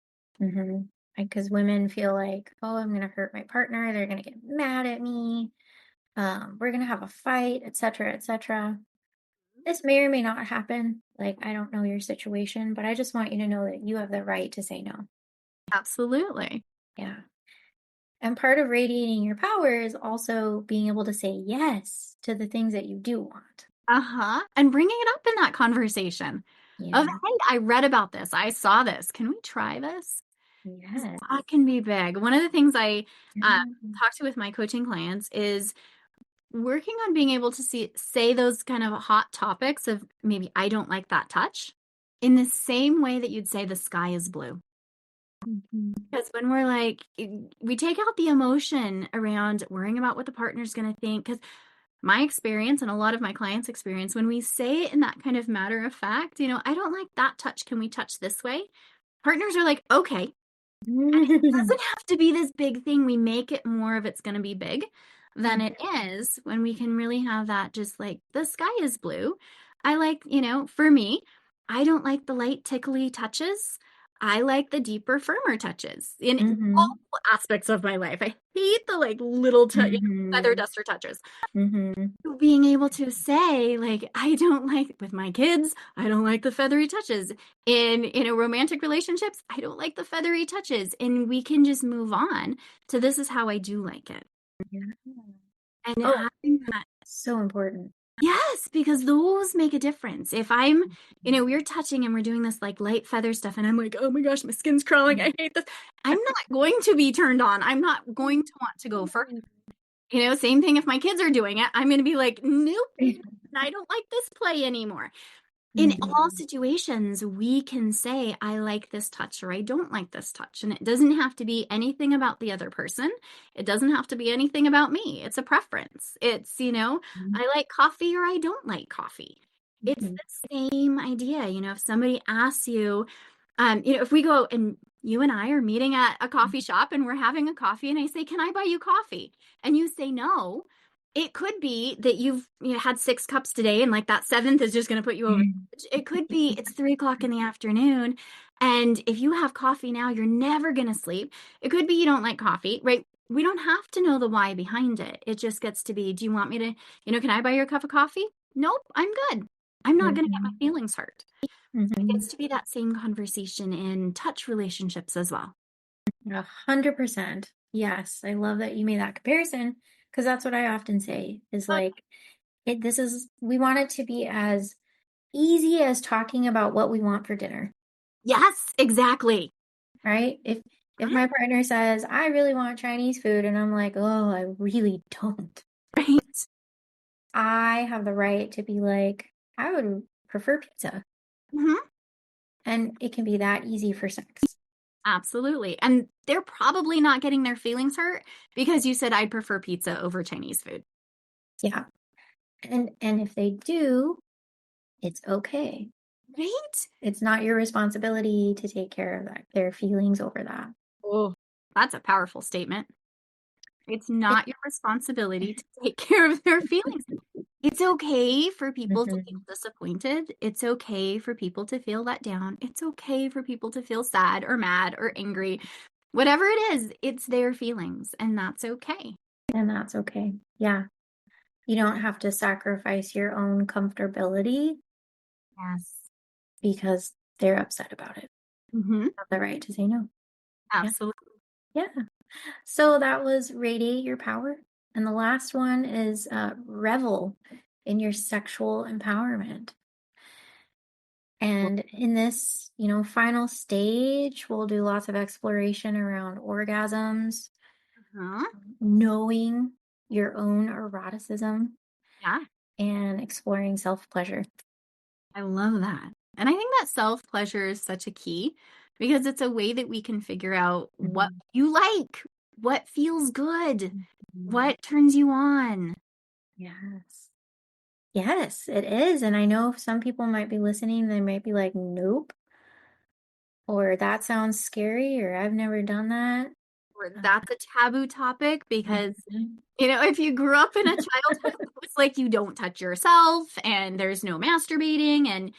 Because women feel like, oh, I'm going to hurt my partner. They're going to get mad at me. We're going to have a fight, etc., etc. This may or may not happen. Like, I don't know your situation, but I just want you to know that you have the right to say no. Absolutely. Yeah. And part of radiating your power is also being able to say yes to the things that you do want. Uh-huh. And bringing it up in that conversation of, Yeah. hey, I read about this. I saw this. Can we try this? 'Cause Yes. that can be big. One of the things I Mhm. talk to with my coaching clients is working on being able to say those kind of hot topics of maybe I don't like that touch in the same way that you'd say the sky is blue. Mhm. Because when we're like, we take out the emotion around worrying about what the partner's going to think. Because my experience and a lot of my clients' experience, when we say it in that kind of matter of fact, I don't like that touch. Can we touch this way? Partners are like, okay. And it doesn't have to be this big thing. We make it more of it's going to be big than it is when we can really have that just like the sky is blue. I like, for me, I don't like the light tickly touches. I like the deeper, firmer touches in all Mhm. aspects of my life. I hate the like little feather Mhm. duster touches. Mhm. Being able to say like I don't like with my kids, I don't like the feathery touches. In romantic relationships, I don't like the feathery touches, and we can just move on to this is how I do like it. Yeah. And Oh, having that, so important. yes, because those make a difference. If we're touching and we're doing this like light feather stuff and I'm like, "Oh my gosh, my skin's crawling. I hate this." I'm not going to be turned on. I'm not going to want to go further. Same thing if my kids are doing it. I'm going to be like, "Nope, I don't like this play anymore." In all Mhm. situations, we can say, I like this touch or I don't like this touch. And it doesn't have to be anything about the other person. It doesn't have to be anything about me. It's a preference. It's, I like coffee or I don't like coffee. It's Mhm. the same idea. If somebody asks you, if we go and you and I are meeting at a coffee shop and we're having a coffee and I say, can I buy you coffee? And you say no, it could be that you've had 6 cups today and like that seventh is just going to put you over. Mhm. It could be it's 3 o'clock in the afternoon. And if you have coffee now, you're never going to sleep. It could be you don't like coffee, right? We don't have to know the why behind it. It just gets to be, do you want me to, can I buy your cup of coffee? Nope, I'm good. I'm not going to get my Mhm. feelings hurt. It Mhm. gets to be that same conversation in touch relationships as well. 100%. Yes, I love that you made that comparison because that's what I often say is like We want it to be as easy as talking about what we want for dinner, Yes, exactly. right? If Mhm. my partner says, I really want Chinese food, and I'm like, oh, I really don't, Right. I have the right to be like, I would prefer pizza. Mhm. And it can be that easy for sex. Absolutely. And they're probably not getting their feelings hurt because you said I'd prefer pizza over Chinese food. Yeah. And if they do, it's okay. Right? It's not your responsibility to take care of their feelings over that. Oh, that's a powerful statement. It's not your responsibility to take care of their feelings. It's okay for people to feel Mhm. disappointed. It's okay for people to feel let down. It's okay for people to feel sad or mad or angry. Whatever it is, it's their feelings, and that's okay. And that's okay. Yeah. You don't have to sacrifice your own comfortability Yes. because they're upset about it. Hmm. You have the right to say no. Yeah. Absolutely. Yeah. So that was radiate your power. And the last one is revel in your sexual empowerment. And in this, final stage, we'll do lots of exploration around orgasms, Uh-huh. knowing your own eroticism, Yeah, and exploring self pleasure. I love that. And I think that self pleasure is such a key because it's a way that we can figure out what Mhm. you like, what feels good, Mhm. what turns you on. Yes. Yes, it is. And I know some people might be listening, they might be like, nope, or that sounds scary, or I've never done that. Or Uh, that's a taboo topic because, mhm. if you grew up in a childhood, it's like you don't touch yourself and there's no masturbating. And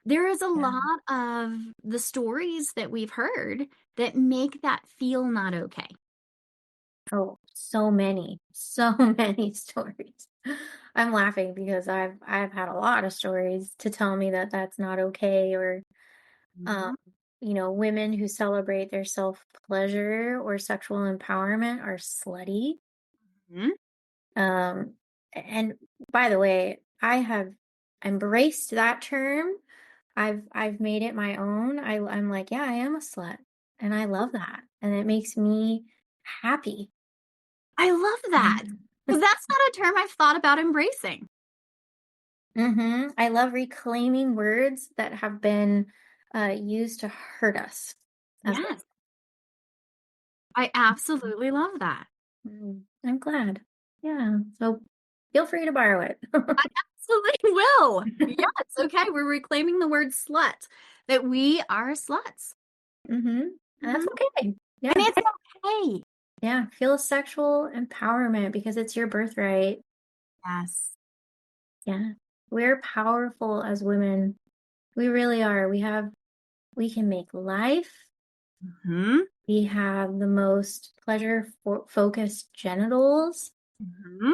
there is a Yeah. lot of the stories that we've heard that make that feel not okay. Oh, so many stories. I'm laughing because I've had a lot of stories to tell me that that's not okay, or um, Mhm. women who celebrate their self-pleasure or sexual empowerment are slutty. Mhm. Um, and by the way, I have embraced that term. I've made it my own. I'm like, yeah, I am a slut, and I love that, and it makes me happy. I love that because that's not a term I've thought about embracing. I love reclaiming words that have been used to hurt us as Yes, I women. absolutely love that. I'm glad. Yeah. So feel free to borrow it. I absolutely will. Yes, okay. We're reclaiming the word slut, that we are sluts. And that's Mhm. okay. And Yeah. it's okay. Yeah. Feel sexual empowerment because it's your birthright. Yes. Yeah. We're powerful as women. We really are. We can make life. Hmm. We have the most pleasure focused genitals. Hmm.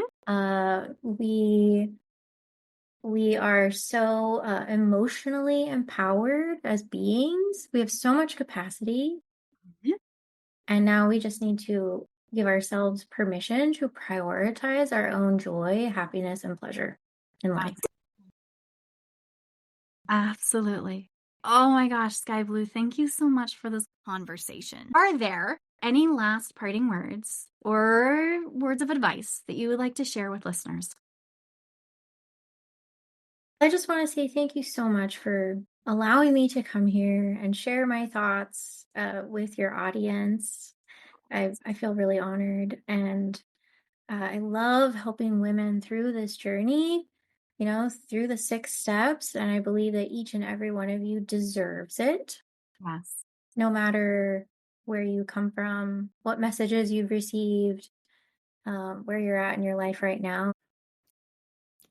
We are so emotionally empowered as beings. We have so much capacity. And now we just need to give ourselves permission to prioritize our own joy, happiness, and pleasure in life. Absolutely. Oh my gosh, SkyeBlu, thank you so much for this conversation. Are there any last parting words or words of advice that you would like to share with listeners? I just want to say thank you so much for allowing me to come here and share my thoughts with your audience. I feel really honored, and I love helping women through this journey, through the 6 steps. And I believe that each and every one of you deserves it, Yes. no matter where you come from, what messages you've received, where you're at in your life right now.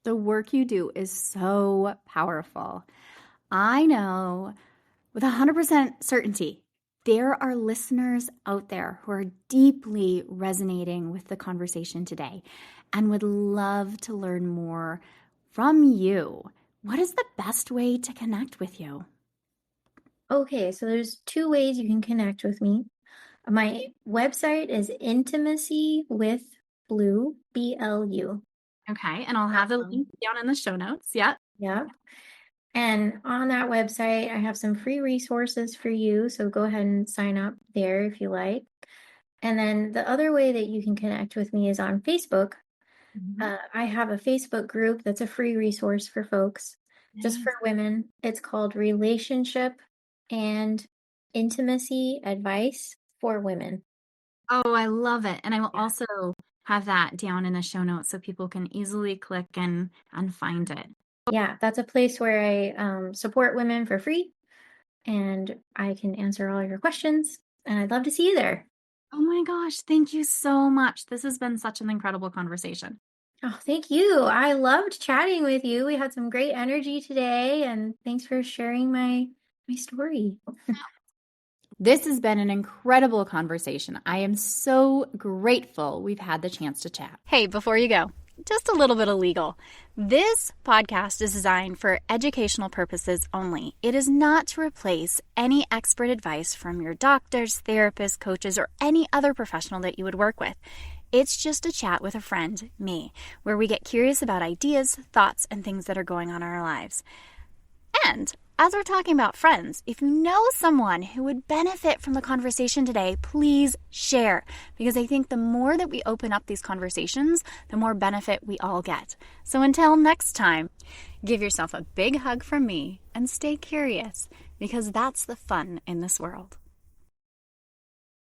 The work you do is so powerful. I know with 100% certainty there are listeners out there who are deeply resonating with the conversation today and would love to learn more from you. What is the best way to connect with you? Okay, so there's 2 ways you can connect with me. My website is Intimacy with Blue, BLU. Okay. And I'll have the Um, link down in the show notes. Yep. yeah. And on that website, I have some free resources for you. So go ahead and sign up there if you like. And then the other way that you can connect with me is on Facebook. Mhm. I have a Facebook group that's a free resource for folks, just for Nice. women. It's called Relationship and Intimacy Advice for Women. Oh, I love it. And I will Yeah. also have that down in the show notes so people can easily click and find it. Yeah, that's a place where I support women for free and I can answer all your questions. And I'd love to see you there. Oh my gosh, thank you so much. This has been such an incredible conversation. Oh, thank you. I loved chatting with you. We had some great energy today, and thanks for sharing my story. This has been an incredible conversation. I am so grateful we've had the chance to chat. Hey, before you go, just a little bit of legal. This podcast is designed for educational purposes only. It is not to replace any expert advice from your doctors, therapists, coaches, or any other professional that you would work with. It's just a chat with a friend, me, where we get curious about ideas, thoughts, and things that are going on in our lives. And as we're talking about friends, if you know someone who would benefit from the conversation today, please share. Because I think the more that we open up these conversations, the more benefit we all get. So until next time, give yourself a big hug from me and stay curious, because that's the fun in this world.